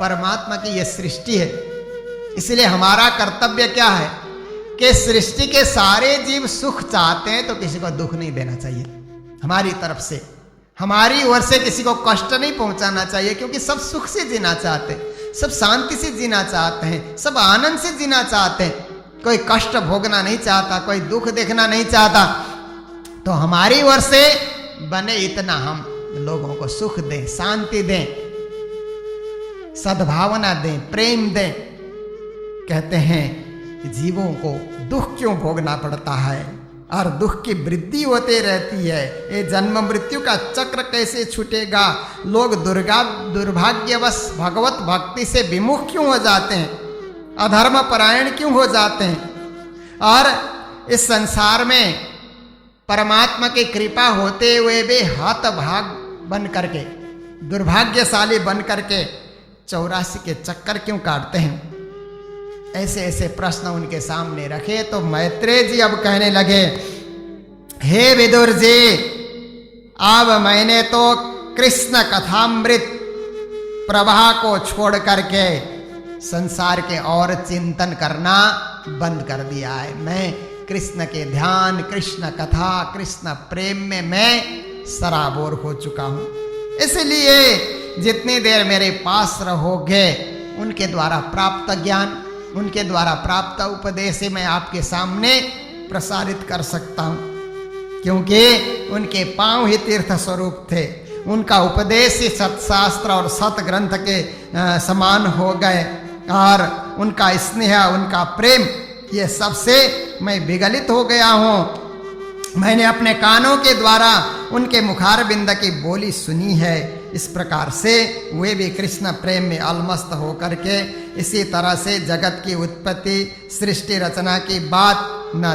Speaker 1: परमात्मा की यह सृष्टि है, इसलिए हमारा कर्तव्य क्या है कि सृष्टि के सारे जीव सुख चाहते हैं, तो किसी को दुख नहीं देना चाहिए। हमारी तरफ से, हमारी ओर से किसी को कष्ट नहीं पहुंचाना चाहिए, क्योंकि सब सुख से जीना चाहते हैं, सब शांति से जीना चाहते हैं, सब आनंद से जीना चाहते हैं, कोई कष्ट भोगना नहीं चाहता, कोई दुख देखना नहीं चाहता। तो हमारी ओर से बने इतना हम लोगों को सुख दें, शांति दें, सद्भावना दें, प्रेम दें। कहते हैं जीवों को दुख क्यों भोगना पड़ता है, और दुख की वृद्धि होते रहती है, ये जन्म मृत्यु का चक्र कैसे छूटेगा? लोग दुर्भाग्यवश भगवत भक्ति से विमुख क्यों हो जाते हैं, अधर्म परायण क्यों हो जाते हैं, और इस संसार में परमात्मा की कृपा होते हुए भी हतभाग बन करके, दुर्भाग्यशाली बन करके 84 के चक्कर क्यों काटते हैं? ऐसे ऐसे प्रश्न उनके सामने रखे तो मैत्रेय जी अब कहने लगे, हे विदुर जी, अब मैंने तो कृष्ण कथामृत प्रवाह को छोड़ करके संसार के और चिंतन करना बंद कर दिया है। मैं कृष्ण के ध्यान, कृष्ण कथा, कृष्ण प्रेम में मैं सराबोर हो चुका हूं। इसलिए जितनी देर मेरे पास रहोगे, उनके द्वारा प्राप्त ज्ञान, उनके द्वारा प्राप्त उपदेश से मैं आपके सामने प्रसारित कर सकता हूं, क्योंकि उनके पांव ही तीर्थ स्वरूप थे, उनका उपदेश ही सत्शास्त्र और सत ग्रंथ के समान हो गए, और उनका स्नेह, उनका प्रेम, ये सबसे मैं विगलित हो गया हूं। मैंने अपने कानों के द्वारा उनके मुखार बिंद की बोली सुनी है। इस प्रकार से वे भी कृष्ण प्रेम में अलमस्त होकर के इसी तरह से जगत की उत्पत्ति, सृष्टि रचना की बात न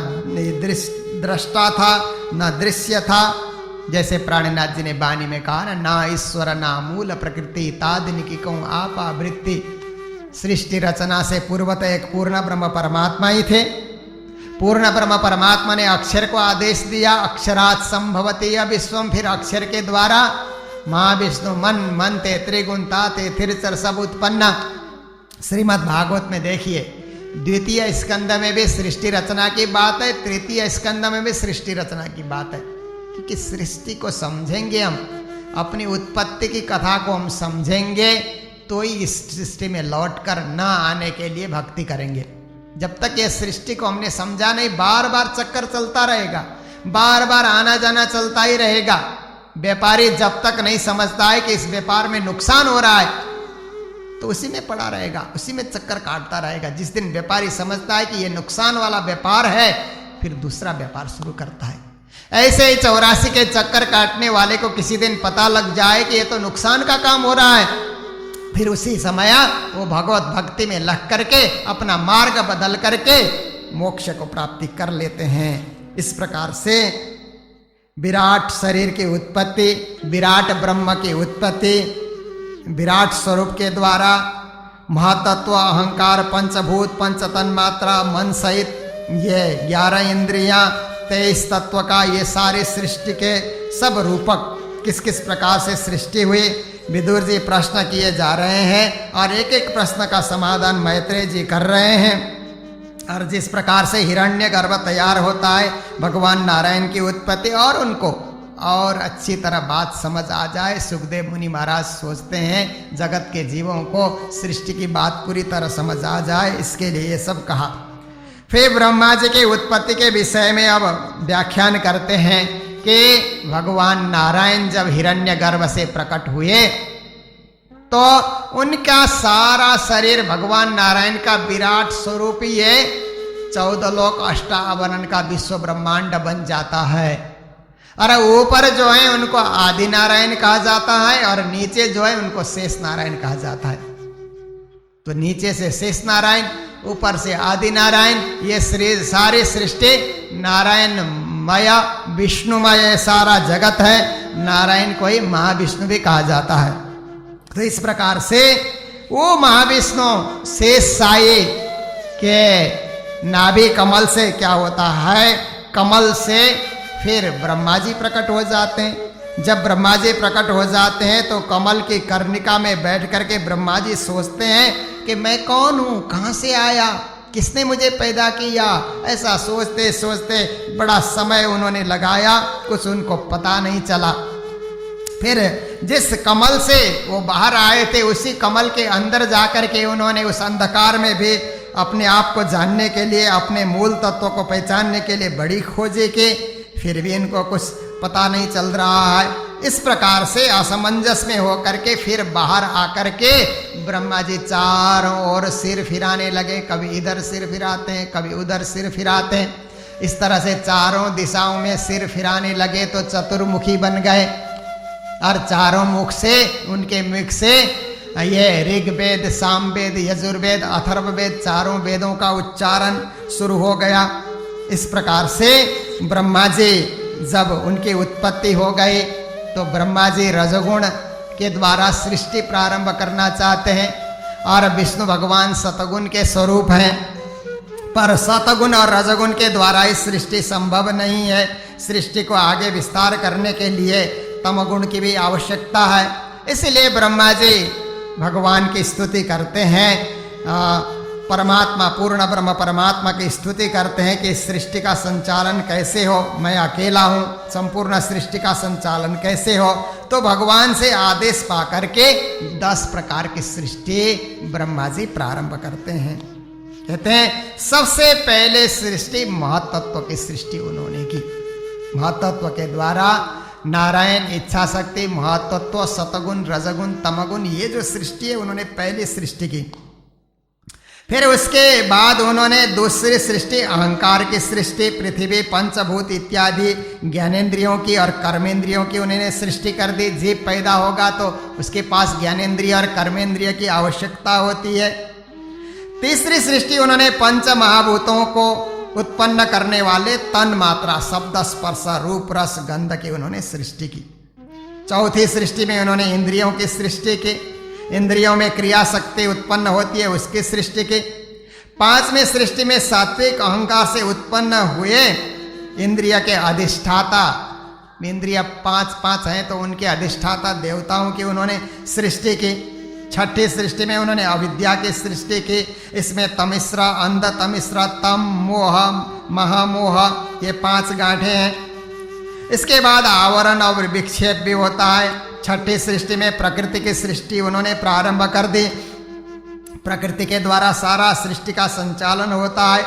Speaker 1: दृष्टा था न दृश्य था, जैसे प्राणनाथ जी ने वाणी में कहा ना ईश्वर ना मूल प्रकृति तादिनिकी कहूँ आपा वृत्ति। सृष्टि रचना से पूर्वत एक पूर्ण ब्रह्म परमात्मा ही थे। पूर्ण ब्रह्म परमात्मा ने अक्षर को आदेश दिया, अक्षरात् संभवति विश्वम, फिर अक्षर के द्वारा महाविष्णु मन मन ते त्रिगुणता ते थिरचर सब उत्पन्ना। श्रीमद् भागवत में देखिए, द्वितीय स्कंद में भी सृष्टि रचना की बात है, तृतीय स्कंद में भी सृष्टि रचना की बात है, क्योंकि सृष्टि को समझेंगे हम, अपनी उत्पत्ति की कथा को हम समझेंगे, तो ही इस सृष्टि में लौट कर न आने के लिए भक्ति करेंगे। जब तक ये सृष्टि को हमने समझा नहीं, बार बार चक्कर चलता रहेगा, बार बार आना जाना चलता ही रहेगा। व्यापारी जब तक नहीं समझता है कि इस व्यापार में नुकसान हो रहा है, तो उसी में पड़ा रहेगा, उसी में चक्कर काटता रहेगा। जिस दिन व्यापारी समझता है कि ये नुकसान वाला व्यापार है, फिर दूसरा व्यापार शुरू करता है। ऐसे ही 84 के चक्कर काटने वाले को किसी दिन पता लग जाए कि ये तो नुकसान का काम हो रहा है, फिर उसी समय वो भगवत भक्ति में लग करके अपना मार्ग बदल करके मोक्ष को प्राप्ति कर लेते हैं। इस प्रकार से विराट शरीर की उत्पत्ति, विराट ब्रह्म की उत्पत्ति, विराट स्वरूप के द्वारा महातत्व, अहंकार, पंचभूत, पंच तन्मात्रा, मन सहित ये 11 इंद्रियां, 23 तत्व का ये सारे सृष्टि के सब रूपक किस किस प्रकार से सृष्टि हुई, विदुर जी प्रश्न किए जा रहे हैं और एक एक प्रश्न का समाधान मैत्रेय जी कर रहे हैं। और जिस प्रकार से हिरण्यगर्भ तैयार होता है भगवान नारायण की उत्पत्ति, और उनको और अच्छी तरह बात समझ आ जाए, सुखदेव मुनि महाराज सोचते हैं जगत के जीवों को सृष्टि की बात पूरी तरह समझ आ जाए, इसके लिए ये सब कहा। फिर ब्रह्मा जी की उत्पत्ति के विषय में अब व्याख्यान करते हैं कि भगवान नारायण जब हिरण्यगर्भ से प्रकट हुए तो उनका सारा शरीर भगवान नारायण का विराट स्वरूप ही है 14 लोक अष्टावरण का विश्व ब्रह्मांड बन जाता है। और ऊपर जो है उनको आदि नारायण कहा जाता है और नीचे जो है उनको शेष नारायण कहा जाता है। तो नीचे से शेष नारायण, ऊपर से आदि नारायण, ये सारी सृष्टि नारायण माया विष्णुमय सारा जगत है। नारायण को ही महाविष्णु भी कहा जाता है। तो इस प्रकार से वो महाविष्णु शेष साई के नाभि कमल से क्या होता है, कमल से फिर ब्रह्मा जी प्रकट हो जाते हैं। जब ब्रह्मा जी प्रकट हो जाते हैं तो कमल की कर्णिका में बैठ करके ब्रह्मा जी सोचते हैं कि मैं कौन हूँ, कहाँ से आया, किसने मुझे पैदा किया। ऐसा सोचते सोचते बड़ा समय उन्होंने लगाया, कुछ उनको पता नहीं चला। फिर जिस कमल से वो बाहर आए थे उसी कमल के अंदर जाकर के उन्होंने उस अंधकार में भी अपने आप को जानने के लिए, अपने मूल तत्व को पहचानने के लिए बड़ी खोजे की, फिर भी इनको कुछ पता नहीं चल रहा है। इस प्रकार से असमंजस में होकर के फिर बाहर आकर के ब्रह्मा जी चारों ओर सिर फिराने लगे। कभी इधर सिर फिराते हैं, कभी उधर सिर फिराते हैं। इस तरह से चारों दिशाओं में सिर फिराने लगे तो चतुर्मुखी बन गए। और चारों मुख से, उनके मुख से ये ऋग्वेद, सामवेद, यजुर्वेद, अथर्ववेद चारों वेदों का उच्चारण शुरू हो गया। इस प्रकार से ब्रह्मा जी जब उनकी उत्पत्ति हो गई तो ब्रह्मा जी रजगुण के द्वारा सृष्टि प्रारंभ करना चाहते हैं और विष्णु भगवान सतगुण के स्वरूप हैं। पर सतगुण और रजगुण के द्वारा इस सृष्टि संभव नहीं है। सृष्टि को आगे विस्तार करने के लिए तमगुण की भी आवश्यकता है। इसलिए ब्रह्मा जी भगवान की स्तुति करते हैं, परमात्मा, पूर्ण ब्रह्म परमात्मा की स्तुति करते हैं कि सृष्टि का संचालन कैसे हो, मैं अकेला हूँ, संपूर्ण सृष्टि का संचालन कैसे हो। तो भगवान से आदेश पा करके 10 प्रकार की सृष्टि ब्रह्मा जी प्रारंभ करते हैं। कहते हैं सबसे पहले सृष्टि महतत्व की सृष्टि उन्होंने की। महतत्व के द्वारा नारायण, इच्छा शक्ति, महतत्व, सतगुण, रजगुण, तमगुण, ये जो सृष्टि है उन्होंने पहली सृष्टि की। फिर उसके बाद उन्होंने दूसरी सृष्टि अहंकार की सृष्टि, पृथ्वी, पंचभूत इत्यादि ज्ञानेंद्रियों की और कर्मेंद्रियों की उन्होंने सृष्टि कर दी। जीव पैदा होगा तो उसके पास ज्ञानेंद्रिय और कर्मेंद्रिय की आवश्यकता होती है। तीसरी सृष्टि उन्होंने पंच महाभूतों को उत्पन्न करने वाले तन मात्रा, शब्द, स्पर्श, रूप, रस, गंध की उन्होंने सृष्टि की। चौथी सृष्टि में उन्होंने इंद्रियों की सृष्टि की, इंद्रियों में क्रिया शक्ति उत्पन्न होती है उसकी सृष्टि की। 5वें सृष्टि में सात्विक अहंकार से उत्पन्न हुए इंद्रिय के अधिष्ठाता, इंद्रिय 5 हैं तो उनके अधिष्ठाता देवताओं की उन्होंने सृष्टि की। 6ठी सृष्टि में उन्होंने अविद्या की सृष्टि की। इसमें तमिश्रा, अंध तमिश्रा, तम, मोह, महामोह, ये 5 गांठें हैं। इसके बाद आवरण और विक्षेप भी होता है। 6ठी सृष्टि में प्रकृति की सृष्टि उन्होंने प्रारंभ कर दी। प्रकृति के द्वारा सारा सृष्टि का संचालन होता है।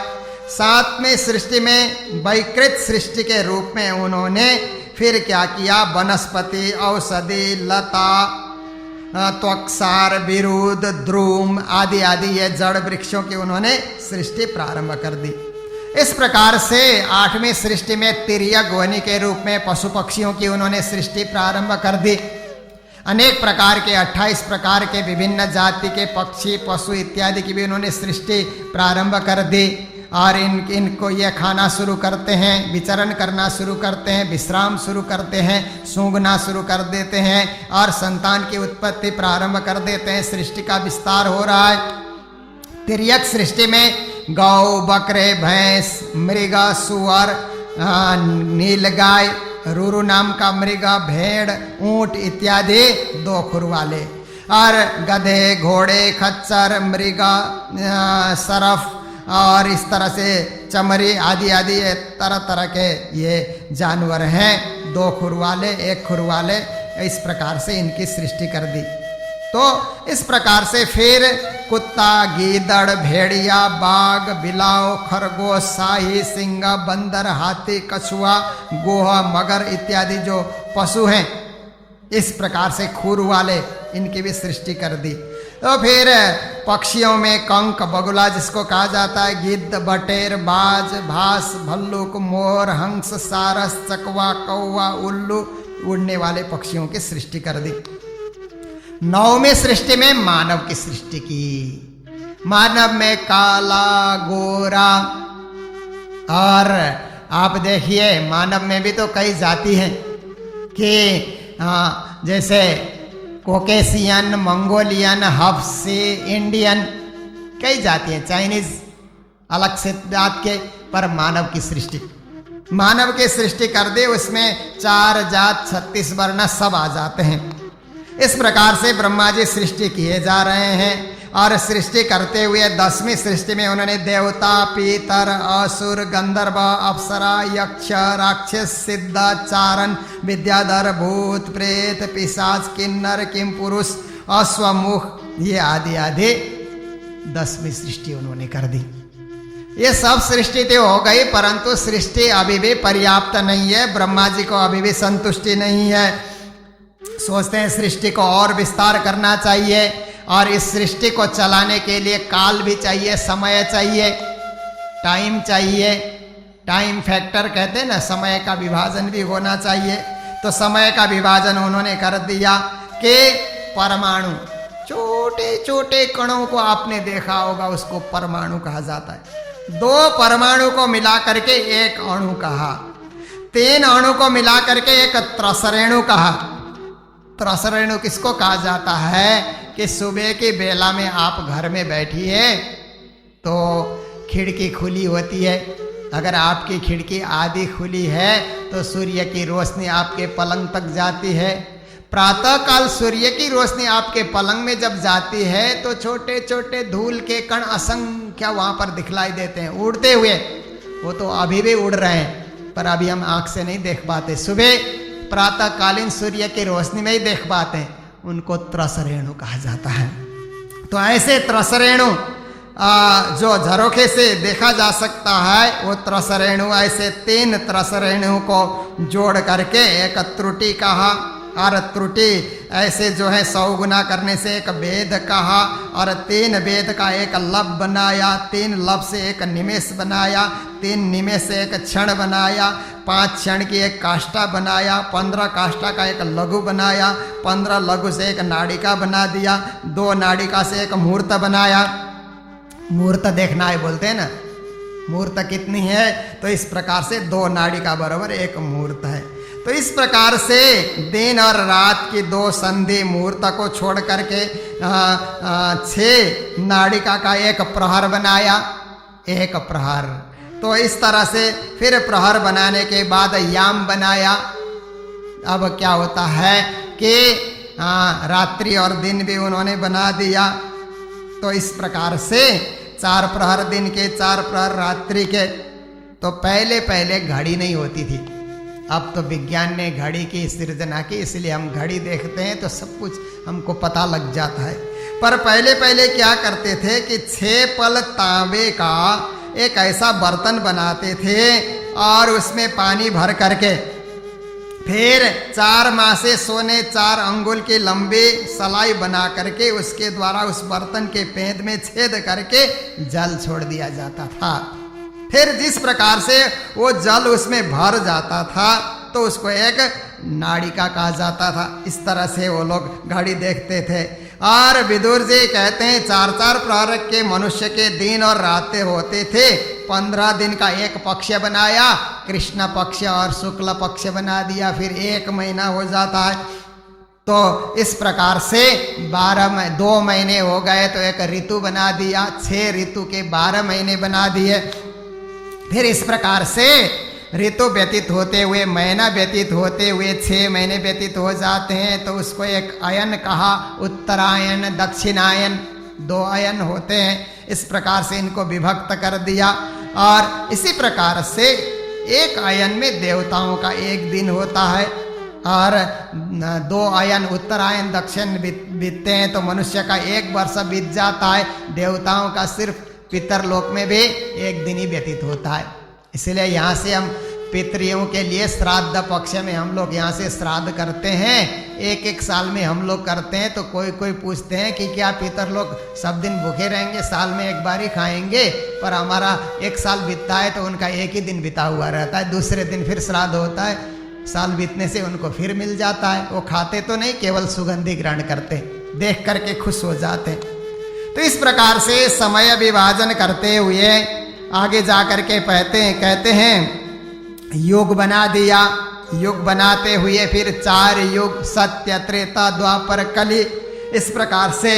Speaker 1: 7वें सृष्टि में वैकृत सृष्टि के रूप में उन्होंने फिर क्या किया, वनस्पति, औषधि, लता, त्वक्सार, विरुद्ध, द्रुम आदि आदि ये जड़ वृक्षों की उन्होंने सृष्टि प्रारंभ कर दी। इस प्रकार से 8वीं सृष्टि में तिर्यक ध्वनि के रूप में पशु पक्षियों की उन्होंने सृष्टि प्रारंभ कर दी। अनेक प्रकार के 28 प्रकार के विभिन्न जाति के पक्षी, पशु इत्यादि की भी उन्होंने सृष्टि प्रारंभ कर दी। और इनको ये खाना शुरू करते हैं, विचरण करना शुरू करते हैं, विश्राम शुरू करते हैं, सूंघना शुरू कर देते हैं और संतान की उत्पत्ति प्रारंभ कर देते हैं। सृष्टि का विस्तार हो रहा है। तिर्यक सृष्टि में गौ, बकरे, भैंस, मृग, सुअर, नीलगाय रूरू नाम का मृग, भेड़, ऊंट इत्यादि 2 खुर वाले, और गधे, घोड़े, खच्चर, मृग, सरफ और इस तरह से चमरी आदि आदि ये तरह तरह के ये जानवर हैं। 2 खुर वाले, 1 खुर वाले, इस प्रकार से इनकी सृष्टि कर दी। तो इस प्रकार से फिर कुत्ता, गीदड़, भेड़िया, बाघ, बिलाव, खरगोश, शाही, सिंह, बंदर, हाथी, कछुआ, गोहा, मगर इत्यादि जो पशु हैं, इस प्रकार से खुर वाले इनकी भी सृष्टि कर दी। तो फिर पक्षियों में कंक, बगुला जिसको कहा जाता है, गिद्ध, बटेर, बाज, भास, भल्लुक, मोर, हंस, सारस, चकवा, कौवा, उल्लू, उड़ने वाले पक्षियों की सृष्टि कर दी। 9वीं सृष्टि में मानव की सृष्टि की। मानव में काला, गोरा, और आप देखिए मानव में भी तो कई जाति हैं कि जैसे कोकेशियन, मंगोलियन, हब्सी, इंडियन, कई जाति हैं, चाइनीज अलग से जात के, पर मानव की सृष्टि, मानव की सृष्टि कर दे, उसमें 4 जात, 36 वर्ण सब आ जाते हैं। इस प्रकार से ब्रह्मा जी सृष्टि किए जा रहे हैं, और सृष्टि करते हुए 10वीं सृष्टि में उन्होंने देवता, पीतर, असुर, गंधर्व, अप्सरा, यक्ष, राक्षस, सिद्ध, चारण, विद्याधर, भूत, प्रेत, पिशाच, किन्नर, किमपुरुष, अश्वमुख, ये आदि आदि 10वीं सृष्टि उन्होंने कर दी। ये सब सृष्टि तो हो गई, परंतु सृष्टि अभी भी पर्याप्त नहीं है। ब्रह्मा जी को अभी भी संतुष्टि नहीं है, सोचते हैं सृष्टि को और विस्तार करना चाहिए, और इस सृष्टि को चलाने के लिए काल भी चाहिए, समय चाहिए, टाइम चाहिए, टाइम फैक्टर कहते हैं ना, समय का विभाजन भी होना चाहिए। तो समय का विभाजन उन्होंने कर दिया कि परमाणु, छोटे छोटे कणों को आपने देखा होगा, उसको परमाणु कहा जाता है। 2 परमाणु को मिला करके एक अणु कहा, 3 अणु को मिला करके एक त्रसरेणु कहा। त्रसरेणु किसको कहा जाता है कि सुबह की बेला में आप घर में बैठिए तो खिड़की खुली होती है, अगर आपकी खिड़की आधी खुली है तो सूर्य की रोशनी आपके पलंग तक जाती है। प्रातः काल सूर्य की रोशनी आपके पलंग में जब जाती है तो छोटे छोटे धूल के कण असंख्य वहाँ पर दिखलाई देते हैं उड़ते हुए। वो तो अभी भी उड़ रहे हैं, पर अभी हम आँख से नहीं देख पाते। सुबह प्रातःकालीन सूर्य की रोशनी में ही देख पाते हैं, उनको त्रसरेणु कहा जाता है। तो ऐसे त्रसरेणु जो झरोखे से देखा जा सकता है, वो त्रसरेणु, ऐसे 3 त्रसरेणु को जोड़ करके एक त्रुटि कहा, और त्रुटि ऐसे जो है 100 गुना करने से एक वेद कहा, और 3 वेद का एक लब बनाया, 3 लब से एक निमेष बनाया, 3 निमेष से एक क्षण बनाया, 5 क्षण की एक काष्ठा बनाया, 15 काष्ठा का एक लघु बनाया, 15 लघु से एक नाड़िका बना दिया, 2 नाड़िका से एक मूर्त बनाया। मूर्त देखना है बोलते हैं ना, मूर्त कितनी है, तो इस प्रकार से 2 नाड़िका बराबर एक मूर्त है। तो इस प्रकार से दिन और रात की 2 संधि मूर्त को छोड़ करके 6 नाड़िका का एक प्रहर बनाया, एक प्रहर। तो इस तरह से फिर प्रहर बनाने के बाद याम बनाया। अब क्या होता है कि रात्रि और दिन भी उन्होंने बना दिया। तो इस प्रकार से 4 प्रहर दिन के, 4 प्रहर रात्रि के। तो पहले पहले घड़ी नहीं होती थी, अब तो विज्ञान ने घड़ी की सृजना की, इसलिए हम घड़ी देखते हैं तो सब कुछ हमको पता लग जाता है। पर पहले पहले क्या करते थे कि 6 पल तांबे का एक ऐसा बर्तन बनाते थे और उसमें पानी भर करके फिर 4 मासे सोने 4 अंगुल की लंबी सलाई बना करके उसके द्वारा उस बर्तन के पेंद में छेद करके जल छोड़ दिया जाता था। फिर जिस प्रकार से वो जल उसमें भर जाता था तो उसको एक नाड़िका कहा जाता था। इस तरह से वो लोग घड़ी देखते थे। और विदुर जी कहते हैं 4-4 प्रहर के मनुष्य के दिन और रातें होते थे। 15 दिन का एक पक्ष बनाया, कृष्ण पक्ष और शुक्ल पक्ष बना दिया, फिर 1 महीना हो जाता है। तो इस प्रकार से 2 महीने हो गए तो एक ऋतु बना दिया, 6 ऋतु के 12 महीने बना दिए। फिर इस प्रकार से ऋतु व्यतीत होते हुए, महीना व्यतीत होते हुए 6 महीने व्यतीत हो जाते हैं तो उसको एक अयन कहा। उत्तरायण, दक्षिणायन, 2 अयन होते हैं। इस प्रकार से इनको विभक्त कर दिया। और इसी प्रकार से एक अयन में देवताओं का 1 दिन होता है और 2 अयन उत्तरायण दक्षिण बीतते हैं तो मनुष्य का 1 वर्ष बीत जाता है। देवताओं का सिर्फ पितरलोक में भी 1 दिन ही व्यतीत होता है। इसलिए यहाँ से हम पितरियों के लिए श्राद्ध पक्ष में हम लोग यहाँ से श्राद्ध करते हैं। 1-1 साल में हम लोग करते हैं। तो कोई पूछते हैं कि क्या पितर लोग सब दिन भूखे रहेंगे, साल में 1 बार ही खाएंगे? पर हमारा 1 साल बीतता है तो उनका 1 ही दिन बिता हुआ रहता है, दूसरे दिन फिर श्राद्ध होता है। साल बीतने से उनको फिर मिल जाता है। वो खाते तो नहीं, केवल सुगंधि ग्रहण करते, देख करके खुश हो जाते। तो इस प्रकार से समय विभाजन करते हुए आगे जा करके कहते हैं युग बना दिया। युग बनाते हुए फिर 4 युग, सत्य, त्रेता, द्वापर, कली, इस प्रकार से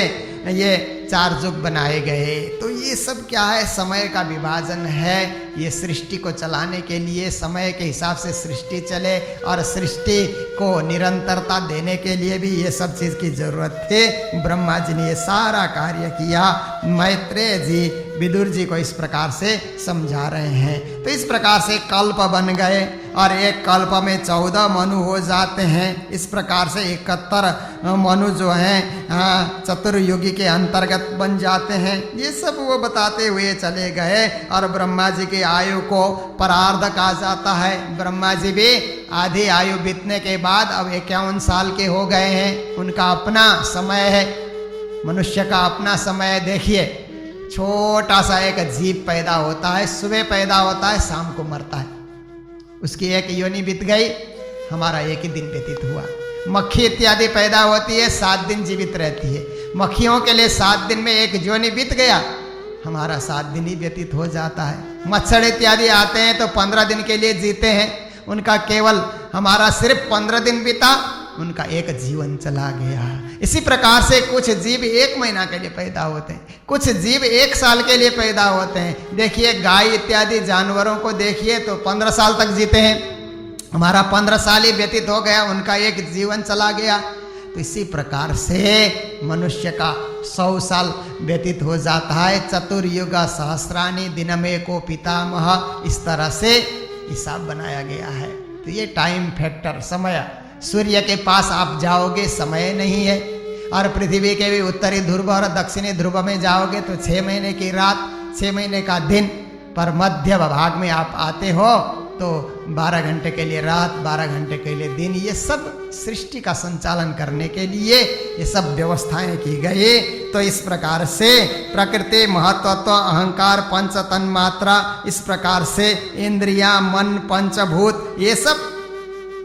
Speaker 1: ये 4 युग बनाए गए। तो ये सब क्या है? समय का विभाजन है। ये सृष्टि को चलाने के लिए समय के हिसाब से सृष्टि चले और सृष्टि को निरंतरता देने के लिए भी ये सब चीज़ की जरूरत थी। ब्रह्मा जी ने ये सारा कार्य किया। मैत्रेय जी विदुर जी को इस प्रकार से समझा रहे हैं। तो इस प्रकार से कल्प बन गए और एक कल्प में 14 मनु हो जाते हैं। इस प्रकार से 71 मनु जो हैं चतुर्युगी के अंतर्गत बन जाते हैं। ये सब वो बताते हुए चले गए। और ब्रह्मा जी की आयु को परार्ध कहा जाता है। ब्रह्मा जी भी आधी आयु बीतने के बाद अब 51 साल के हो गए हैं। उनका अपना समय है, मनुष्य का अपना समय। देखिए, छोटा सा एक जीव पैदा होता है, सुबह पैदा होता है, शाम को मरता है। उसकी 1 योनि बीत गई, हमारा 1 ही दिन व्यतीत हुआ। मक्खी इत्यादि पैदा होती है, 7 दिन जीवित रहती है। मक्खियों के लिए 7 दिन में 1 योनि बीत गया, हमारा 7 दिन ही व्यतीत हो जाता है। मच्छर इत्यादि आते हैं तो 15 दिन के लिए जीते हैं, उनका केवल, हमारा सिर्फ 15 दिन बीता, उनका 1 जीवन चला गया। इसी प्रकार से कुछ जीव 1 महीना के लिए पैदा होते हैं, कुछ जीव 1 साल के लिए पैदा होते हैं। देखिए गाय इत्यादि जानवरों को देखिए तो 15 साल तक जीते हैं, हमारा 15 साल ही व्यतीत हो गया, उनका 1 जीवन चला गया। तो इसी प्रकार से मनुष्य का 100 साल व्यतीत हो जाता है। चतुर्युग सहस्राणी दिनमें को पितामह, इस तरह से हिसाब बनाया गया है। तो ये टाइम फैक्टर, समय, सूर्य के पास आप जाओगे समय नहीं है, और पृथ्वी के भी उत्तरी ध्रुव और दक्षिणी ध्रुव में जाओगे तो 6 महीने की रात, 6 महीने का दिन, पर मध्य भाग में आप आते हो तो 12 घंटे के लिए रात, 12 घंटे के लिए दिन। ये सब सृष्टि का संचालन करने के लिए ये सब व्यवस्थाएं की गई। तो इस प्रकार से प्रकृति, महत्त्व, अहंकार, पंच तन्मात्रा, इस प्रकार से इंद्रियां, मन, पंचभूत, ये सब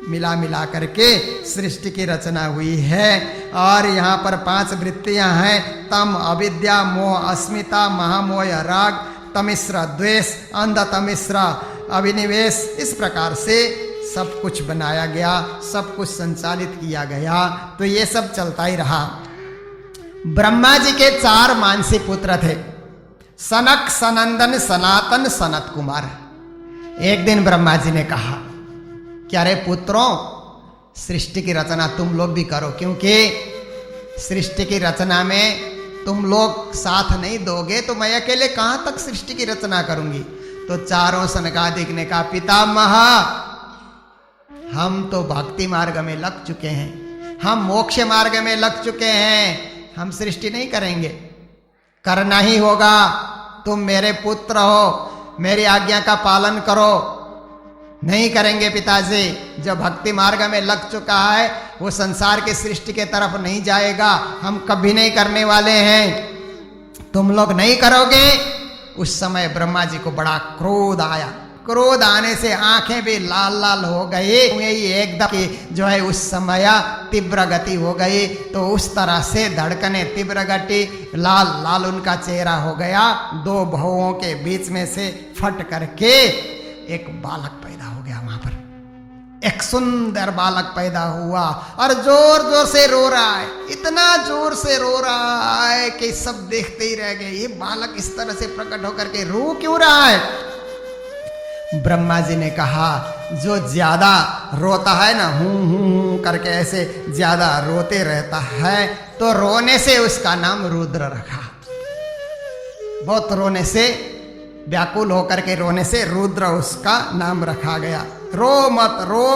Speaker 1: मिला करके सृष्टि की रचना हुई है। और यहाँ पर 5 वृत्तियाँ हैं, तम, अविद्या, मोह, अस्मिता, महामोह, राग, तमिश्र, द्वेष, अंध तमिश्र, अभिनिवेश, इस प्रकार से सब कुछ बनाया गया, सब कुछ संचालित किया गया। तो ये सब चलता ही रहा। ब्रह्मा जी के 4 मानसी पुत्र थे, सनक, सनंदन, सनातन, सनत कुमार। एक दिन ब्रह्मा जी ने कहा क्या रे पुत्रों, सृष्टि की रचना तुम लोग भी करो, क्योंकि सृष्टि की रचना में तुम लोग साथ नहीं दोगे तो मैं अकेले कहाँ तक सृष्टि की रचना करूंगी। तो चारों सनकादिक ने कहा पितामह, हम तो भक्ति मार्ग में लग चुके हैं, हम मोक्ष मार्ग में लग चुके हैं, हम सृष्टि नहीं करेंगे। करना ही होगा, तुम मेरे पुत्र हो, मेरी आज्ञा का पालन करो। नहीं करेंगे पिताजी, जो भक्ति मार्ग में लग चुका है वो संसार की सृष्टि के तरफ नहीं जाएगा, हम कभी नहीं करने वाले हैं, तुम लोग नहीं करोगे। उस समय ब्रह्मा जी को बड़ा क्रोध आया। क्रोध आने से आंखें भी लाल लाल हो गई, एकदम जो है उस समय तीव्र गति हो गई। तो उस तरह से धड़कने तीव्र गति, लाल लाल उनका चेहरा हो गया। 2 भवों के बीच में से फट करके एक बालक पैदा हो गया। वहां पर एक सुंदर बालक पैदा हुआ और जोर जोर से रो रहा है, इतना जोर से रो रहा है कि सब देखते ही रह गए, ये बालक इस तरह से प्रकट होकर के रो क्यों रहा है। ब्रह्मा जी ने कहा जो ज्यादा रोता है ना, हूं करके ऐसे ज्यादा रोते रहता है, तो रोने से उसका नाम रुद्र रखा। बहुत रोने से, व्याकुल होकर के रोने से रुद्र उसका नाम रखा गया। रो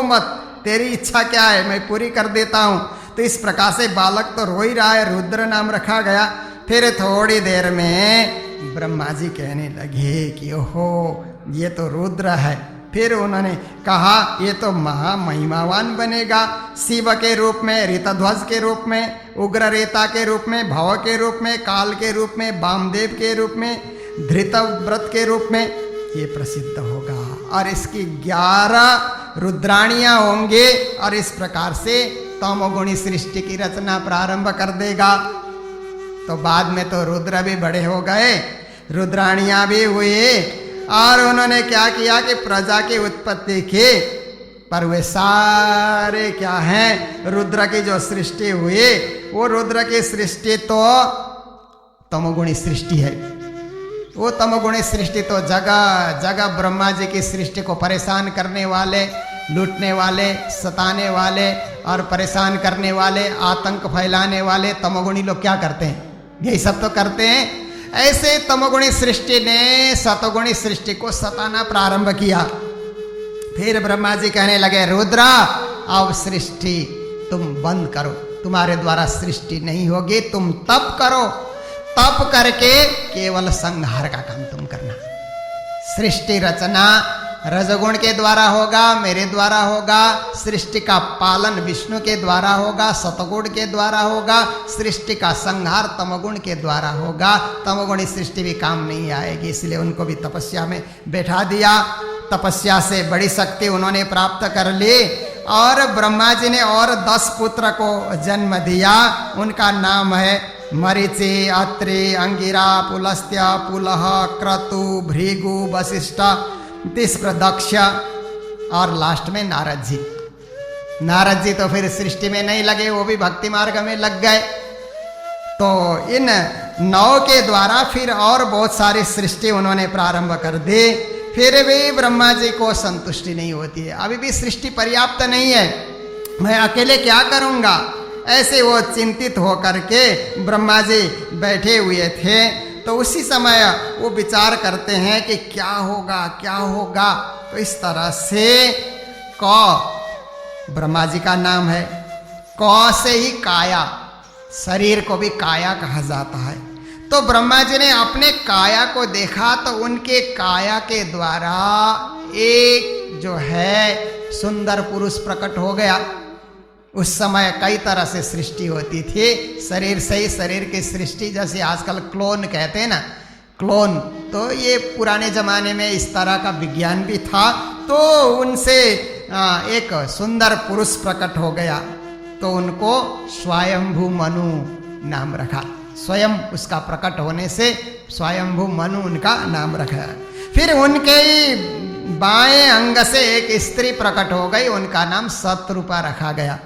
Speaker 1: मत, तेरी इच्छा क्या है मैं पूरी कर देता हूं। तो इस प्रकार से बालक तो रो ही रहा है, रुद्र नाम रखा गया। फिर थोड़ी देर में ब्रह्मा जी कहने लगे कि ओहो ये तो रुद्र है। फिर उन्होंने कहा ये तो महामहिमावान बनेगा, शिव के रूप में, ऋतध्वज के रूप में, उग्ररेता के रूप में, भव के रूप में, काल के रूप में, वामदेव के रूप में, धृतव्रत के रूप में ये प्रसिद्ध होगा और इसकी 11 रुद्राणियां होंगे और इस प्रकार से तमोगुणी सृष्टि की रचना प्रारंभ कर देगा। तो बाद में तो रुद्र भी बड़े हो गए, रुद्राणियां भी हुए और उन्होंने क्या किया कि प्रजा की उत्पत्ति की। पर वे सारे क्या हैं, रुद्र की जो सृष्टि हुई वो रुद्र की सृष्टि तो तमोगुणी सृष्टि है। वो तमोगुणी सृष्टि तो जगह जगह ब्रह्मा जी की सृष्टि को परेशान करने वाले, लूटने वाले, सताने वाले और परेशान करने वाले, आतंक फैलाने वाले तमोगुणी लोग क्या करते हैं, यही सब तो करते हैं। ऐसे तमोगुणी सृष्टि ने सतोगुणी सृष्टि को सताना प्रारंभ किया। फिर ब्रह्मा जी कहने लगे रुद्रा अब सृष्टि तुम बंद करो, तुम्हारे द्वारा सृष्टि नहीं होगी, तुम तप करो, तप करके केवल संहार का काम तुम करना। सृष्टि रचना रजगुण के द्वारा होगा, मेरे द्वारा होगा, सृष्टि का पालन विष्णु के द्वारा होगा, सतगुण के द्वारा होगा, सृष्टि का संहार तमगुण के द्वारा होगा। तमगुणी सृष्टि भी काम नहीं आएगी, इसलिए उनको भी तपस्या में बैठा दिया। तपस्या से बड़ी शक्ति उन्होंने प्राप्त कर ली और ब्रह्मा जी ने और 10 पुत्र को जन्म दिया। उनका नाम है मरीचि, अत्रि, अंगिरा, पुलस्त्य, पुलह, क्रतु, भृगु, वशिष्ठ, तीसरा दक्ष और लास्ट में नारद जी। नारद जी तो फिर सृष्टि में नहीं लगे, वो भी भक्ति मार्ग में लग गए। तो इन 9 के द्वारा फिर और बहुत सारी सृष्टि उन्होंने प्रारंभ कर दी। फिर भी ब्रह्मा जी को संतुष्टि नहीं होती है, अभी भी सृष्टि पर्याप्त नहीं है, मैं अकेले क्या करूंगा। ऐसे वो चिंतित होकर के ब्रह्मा जी बैठे हुए थे। तो उसी समय वो विचार करते हैं कि क्या होगा क्या होगा। तो इस तरह से क ब्रह्मा जी का नाम है, क से ही काया, शरीर को भी काया कहा जाता है। तो ब्रह्मा जी ने अपने काया को देखा तो उनके काया के द्वारा एक जो है सुंदर पुरुष प्रकट हो गया। उस समय कई तरह से सृष्टि होती थी, शरीर से ही शरीर की सृष्टि, जैसे आजकल क्लोन कहते हैं ना, क्लोन। तो ये पुराने जमाने में इस तरह का विज्ञान भी था। तो उनसे एक सुंदर पुरुष प्रकट हो गया, तो उनको स्वयंभू मनु नाम रखा। स्वयं उसका प्रकट होने से स्वयंभू मनु उनका नाम रखा। फिर उनके ही बाएं अंग से एक स्त्री प्रकट हो गई, उनका नाम शत्रुपा रखा गया।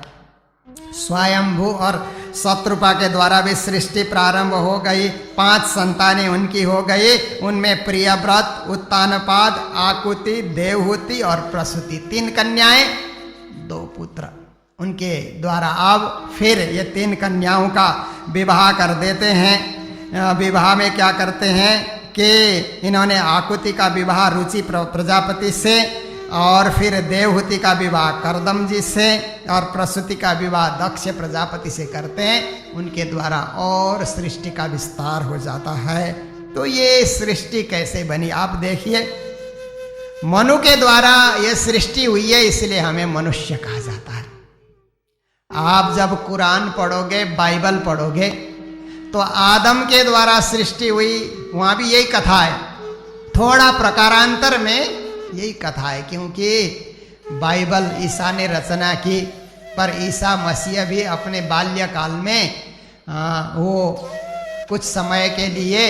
Speaker 1: स्वयंभू और शत्रुपा के द्वारा भी सृष्टि प्रारंभ हो गई। 5 संतानें उनकी हो गई, उनमें प्रियव्रत, उत्तानपाद, आकुति, देवहूति और प्रसूति, 3 कन्याएं 2 पुत्र उनके द्वारा। अब फिर ये 3 कन्याओं का विवाह कर देते हैं। विवाह में क्या करते हैं कि इन्होंने आकुति का विवाह रुचि प्रजापति से, और फिर देवहूति का विवाह करदम जी से, और प्रसूति का विवाह दक्ष प्रजापति से करते हैं। उनके द्वारा और सृष्टि का विस्तार हो जाता है। तो ये सृष्टि कैसे बनी आप देखिए, मनु के द्वारा ये सृष्टि हुई है, इसलिए हमें मनुष्य कहा जाता है। आप जब कुरान पढ़ोगे, बाइबल पढ़ोगे, तो आदम के द्वारा सृष्टि हुई, वहां भी यही कथा है। थोड़ा प्रकारांतर में यही कथा है, क्योंकि बाइबल ईसा ने रचना की, पर ईसा मसीह भी अपने बाल्यकाल में वो कुछ समय के लिए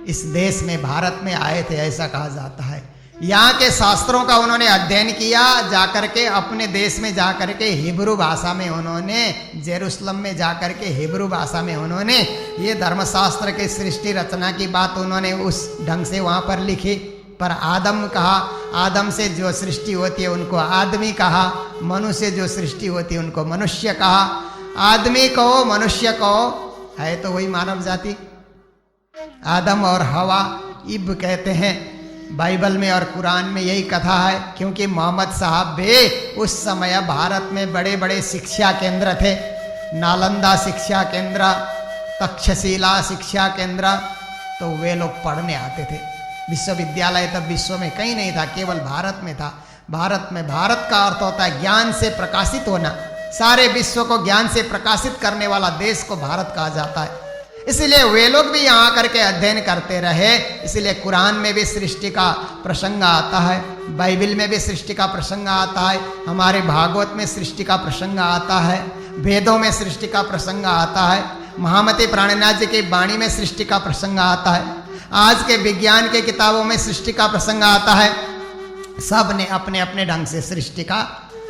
Speaker 1: इस देश में, भारत में आए थे, ऐसा कहा जाता है। यहाँ के शास्त्रों का उन्होंने अध्ययन किया, जाकर के अपने देश में जाकर के हिब्रू भाषा में उन्होंने, जेरूसलम में जाकर के हिब्रू भाषा में उन्होंने ये धर्मशास्त्र के सृष्टि रचना की बात उन्होंने उस ढंग से वहाँ पर लिखी। पर आदम कहा, आदम से जो सृष्टि होती है उनको आदमी कहा, मनुष्य से जो सृष्टि होती है उनको मनुष्य कहा। आदमी कहो मनुष्य कहो, है तो वही मानव जाति। आदम और हवा इब कहते हैं बाइबल में और कुरान में, यही कथा है। क्योंकि मोहम्मद साहब भी उस समय भारत में बड़े बड़े शिक्षा केंद्र थे, नालंदा शिक्षा केंद्र, तक्षशिला शिक्षा केंद्र, तो वे लोग पढ़ने आते थे। विश्वविद्यालय तब विश्व में कहीं नहीं था, केवल भारत में था। भारत में, भारत का अर्थ होता है ज्ञान से प्रकाशित होना। सारे विश्व को ज्ञान से प्रकाशित करने वाला देश को भारत कहा जाता है। इसलिए वे लोग भी यहाँ करके अध्ययन करते रहे। इसलिए कुरान में भी सृष्टि का प्रसंग आता है, बाइबल में भी सृष्टि का प्रसंग आता है, हमारे भागवत में सृष्टि का प्रसंग आता है, वेदों में सृष्टि का प्रसंग आता है, महामती प्राणनाथ जी की वाणी में सृष्टि का प्रसंग आता है, आज के विज्ञान के किताबों में सृष्टि का प्रसंग आता है। सब ने अपने अपने ढंग से सृष्टि का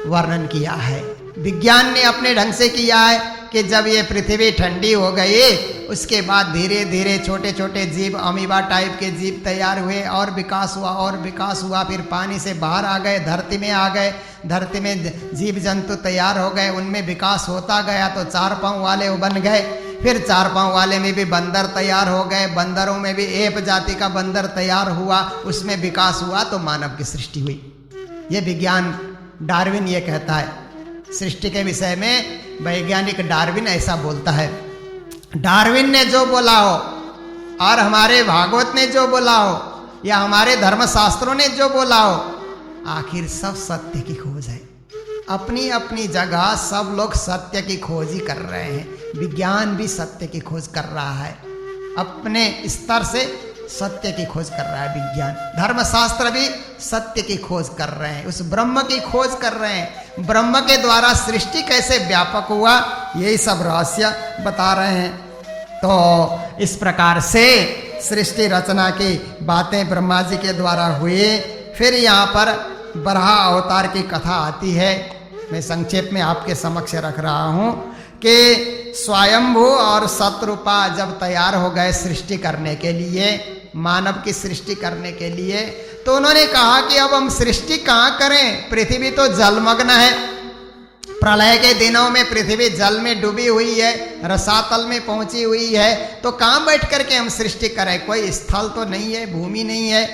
Speaker 1: वर्णन किया है। विज्ञान ने अपने ढंग से किया है कि जब ये पृथ्वी ठंडी हो गई, उसके बाद धीरे धीरे छोटे छोटे जीव, अमीबा टाइप के जीव तैयार हुए और विकास हुआ और विकास हुआ। फिर पानी से बाहर आ गए, धरती में आ गए, धरती में जीव जंतु तैयार हो गए, उनमें विकास होता गया तो 4 पाँव वाले वो बन गए। फिर 4 पाँव वाले में भी बंदर तैयार हो गए, बंदरों में भी एप जाति का बंदर तैयार हुआ, उसमें विकास हुआ तो मानव की सृष्टि हुई। ये विज्ञान डार्विन ये कहता है। सृष्टि के विषय में वैज्ञानिक डार्विन ऐसा बोलता है। डार्विन ने जो बोला हो और हमारे भागवत ने जो बोला हो या हमारे धर्मशास्त्रों ने जो बोला हो, आखिर सब सत्य की खोज है। अपनी अपनी जगह सब लोग सत्य की खोज ही कर रहे हैं। विज्ञान भी सत्य की खोज कर रहा है, अपने स्तर से सत्य की खोज कर रहा है विज्ञान। धर्मशास्त्र भी सत्य की खोज कर रहे हैं, उस ब्रह्म की खोज कर रहे हैं। ब्रह्म के द्वारा सृष्टि कैसे व्यापक हुआ, यही सब रहस्य बता रहे हैं। तो इस प्रकार से सृष्टि रचना की बातें ब्रह्मा जी के द्वारा हुई। फिर यहाँ पर बराह अवतार की कथा आती है। मैं संक्षेप में आपके समक्ष रख रहा हूँ कि स्वयंभू और शत्रुपा जब तैयार हो गए सृष्टि करने के लिए, मानव की सृष्टि करने के लिए, तो उन्होंने कहा कि अब हम सृष्टि कहाँ करें, पृथ्वी तो जलमग्न है। प्रलय के दिनों में पृथ्वी जल में डूबी हुई है, रसातल में पहुंची हुई है, तो कहाँ बैठ करके हम सृष्टि करें, कोई स्थल तो नहीं है, भूमि नहीं है।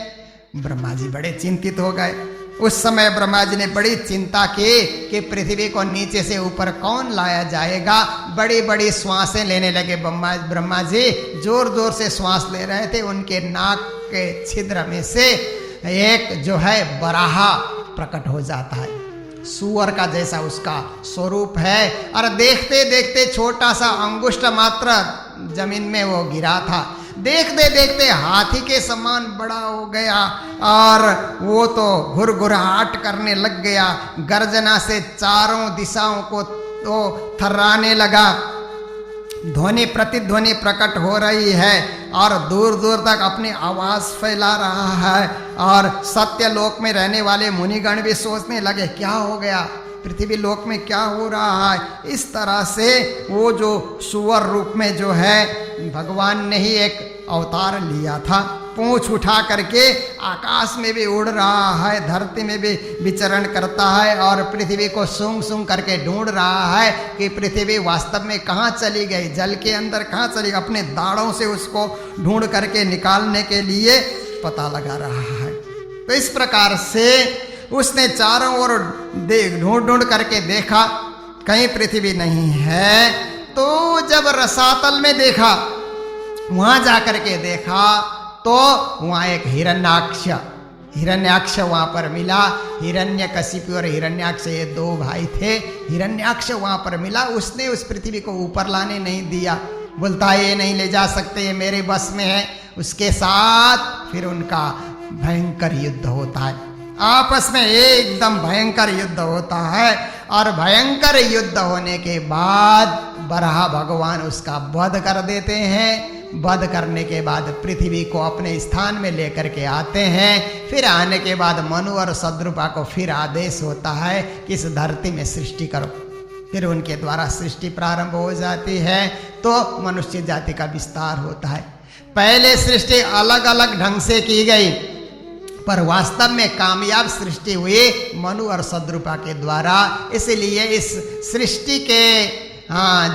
Speaker 1: ब्रह्मा जी बड़े चिंतित हो गए। उस समय ब्रह्मा जी ने बड़ी चिंता की कि पृथ्वी को नीचे से ऊपर कौन लाया जाएगा। बड़ी बड़ी श्वासें लेने लगे ब्रह्मा जी, जोर जोर से श्वास ले रहे थे। उनके नाक के छिद्र में से एक जो है बराहा प्रकट हो जाता है, सूअर का जैसा उसका स्वरूप है। और देखते देखते छोटा सा अंगुष्ठ मात्र जमीन में वो गिरा था। देखते देखते हाथी के समान बड़ा हो गया और वो तो घुरघुराहट करने लग गया। गर्जना से चारों दिशाओं को तो थर्राने लगा। ध्वनि प्रतिध्वनि प्रकट हो रही है और दूर दूर तक अपनी आवाज फैला रहा है। और सत्य लोक में रहने वाले मुनिगण भी सोचने लगे क्या हो गया, पृथ्वी लोक में क्या हो रहा है। इस तरह से वो जो सुअर रूप में जो है भगवान ने ही एक अवतार लिया था, पूंछ उठा करके आकाश में भी उड़ रहा है, धरती में भी विचरण करता है और पृथ्वी को सूंघ सूंघ करके ढूंढ रहा है कि पृथ्वी वास्तव में कहाँ चली गई, जल के अंदर कहाँ चली गई। अपने दाढ़ों से उसको ढूंढ करके निकालने के लिए पता लगा रहा है। तो इस प्रकार से उसने चारों ओर ढूंढ ढूंढ करके देखा, कहीं पृथ्वी नहीं है। तो जब रसातल में देखा, वहां जाकर के देखा तो वहां एक हिरण्याक्ष वहां पर मिला। हिरण्यकशिपु और हिरण्याक्ष ये 2 भाई थे। हिरण्याक्ष वहां पर मिला, उसने उस पृथ्वी को ऊपर लाने नहीं दिया, बोलता है ये नहीं ले जा सकते, ये मेरे बस में है। उसके साथ फिर उनका भयंकर युद्ध होता है, आपस में एकदम भयंकर युद्ध होता है। और भयंकर युद्ध होने के बाद बराह भगवान उसका वध कर देते हैं। वध करने के बाद पृथ्वी को अपने स्थान में लेकर के आते हैं। फिर आने के बाद मनु और शत्रुपा को फिर आदेश होता है कि इस धरती में सृष्टि करो। फिर उनके द्वारा सृष्टि प्रारंभ हो जाती है, तो मनुष्य जाति का विस्तार होता है। पहले सृष्टि अलग अलग ढंग से की गई। पर वास्तव में कामयाब सृष्टि हुई मनु और सद्रूपा के द्वारा। इसलिए इस सृष्टि के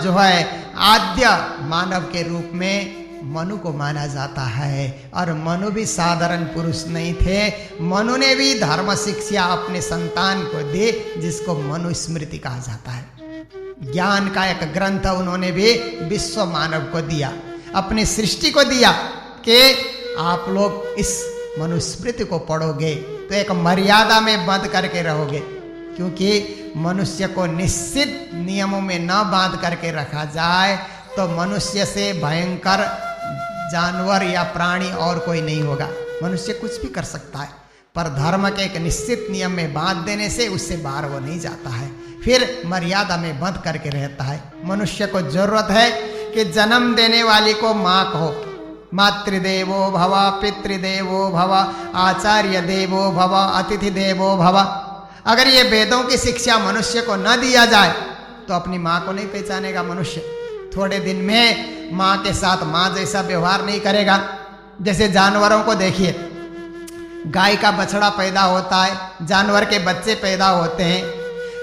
Speaker 1: जो है आद्य मानव के रूप में मनु को माना जाता है। और मनु भी साधारण पुरुष नहीं थे, मनु ने भी धर्म शिक्षा अपने संतान को दी, जिसको मनु स्मृति कहा जाता है। ज्ञान का एक ग्रंथ उन्होंने भी विश्व मानव को दिया, अपनी सृष्टि को दिया कि आप लोग इस मनुस्मृति को पढ़ोगे तो एक मर्यादा में बंद करके रहोगे, क्योंकि मनुष्य को निश्चित नियमों में न बांध करके रखा जाए तो मनुष्य से भयंकर जानवर या प्राणी और कोई नहीं होगा। मनुष्य कुछ भी कर सकता है, पर धर्म के एक निश्चित नियम में बांध देने से उससे बाहर वो नहीं जाता है, फिर मर्यादा में बंद करके रहता है। मनुष्य को जरूरत है कि जन्म देने वाली को माँ कहो, मातृदेवो भव, पितृदेवो भव, आचार्य देवो भव, अतिथि देवो भव। अगर ये वेदों की शिक्षा मनुष्य को न दिया जाए तो अपनी माँ को नहीं पहचानेगा मनुष्य। थोड़े दिन में माँ के साथ माँ जैसा व्यवहार नहीं करेगा। जैसे जानवरों को देखिए, गाय का बछड़ा पैदा होता है, जानवर के बच्चे पैदा होते हैं,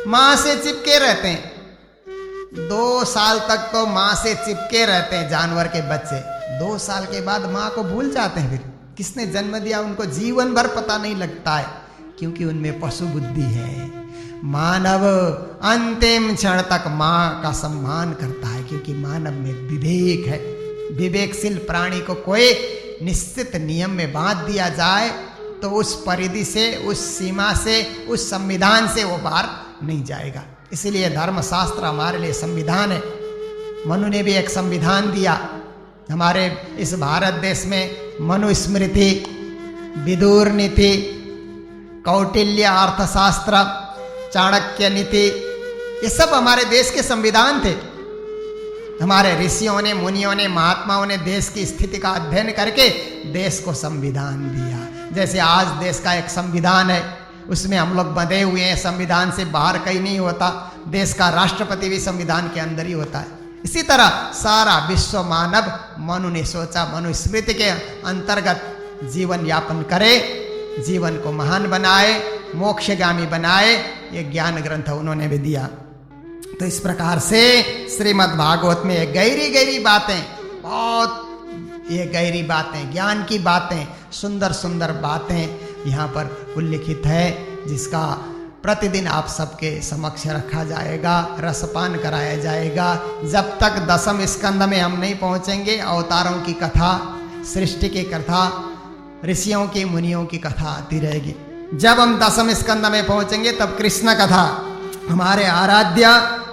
Speaker 1: माँ से चिपके रहते हैं। 2 साल तक तो माँ से चिपके रहते हैं जानवर के बच्चे। 2 साल के बाद माँ को भूल जाते हैं। फिर किसने जन्म दिया उनको जीवन भर पता नहीं लगता है, क्योंकि उनमें पशु बुद्धि है। मानव अंतिम क्षण तक माँ का सम्मान करता है, क्योंकि मानव में विवेक है। विवेकशील प्राणी को कोई निश्चित नियम में बांध दिया जाए तो उस परिधि से, उस सीमा से, उस संविधान से वो बाहर नहीं जाएगा। इसलिए धर्मशास्त्र हमारे लिए संविधान है। मनु ने भी एक संविधान दिया। हमारे इस भारत देश में मनुस्मृति, विदुर नीति, कौटिल्य अर्थशास्त्र, चाणक्य नीति, ये सब हमारे देश के संविधान थे। हमारे ऋषियों ने, मुनियों ने, महात्माओं ने देश की स्थिति का अध्ययन करके देश को संविधान दिया। जैसे आज देश का एक संविधान है, उसमें हम लोग बंधे हुए हैं, संविधान से बाहर कहीं नहीं होता। देश का राष्ट्रपति भी संविधान के अंदर ही होता है। इसी तरह सारा विश्व मानव मनु ने सोचा मनुस्मृति के अंतर्गत जीवन यापन करे, जीवन को महान बनाए, मोक्षगामी बनाए। ये ज्ञान ग्रंथ उन्होंने भी दिया। तो इस प्रकार से श्रीमद् भागवत में ये गहरी गहरी बातें, बहुत ये गहरी बातें, ज्ञान की बातें, सुंदर सुंदर बातें यहाँ पर उल्लिखित है, जिसका प्रतिदिन आप सबके समक्ष रखा जाएगा, रसपान कराया जाएगा। जब तक 10वें स्कंद में हम नहीं पहुँचेंगे, अवतारों की कथा, सृष्टि की कथा, ऋषियों की, मुनियों की कथा आती रहेगी। जब हम 10वें स्कंद में पहुँचेंगे तब कृष्ण कथा, हमारे आराध्य,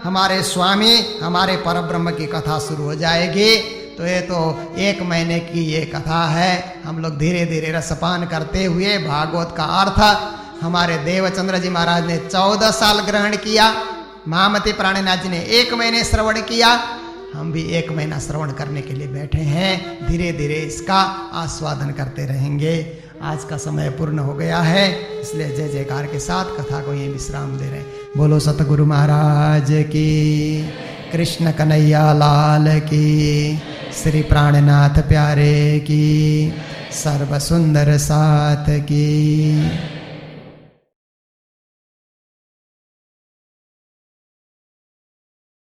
Speaker 1: हमारे स्वामी, हमारे परब्रह्म की कथा शुरू हो जाएगी। तो ये तो 1 महीने की ये कथा है। हम लोग धीरे धीरे रसपान करते हुए भागवत का अर्थ, हमारे देवचंद्र जी महाराज ने 14 साल ग्रहण किया, महामती प्राणनाथ जी ने 1 महीने श्रवण किया, हम भी 1 महीना श्रवण करने के लिए बैठे हैं। धीरे धीरे इसका आस्वादन करते रहेंगे। आज का समय पूर्ण हो गया है, इसलिए जय जयकार के साथ कथा को ये विश्राम दे रहे हैं। बोलो सतगुरु महाराज की, कृष्ण कन्हैया लाल की, श्री प्राणनाथ प्यारे की, सर्व सुंदर साथ की।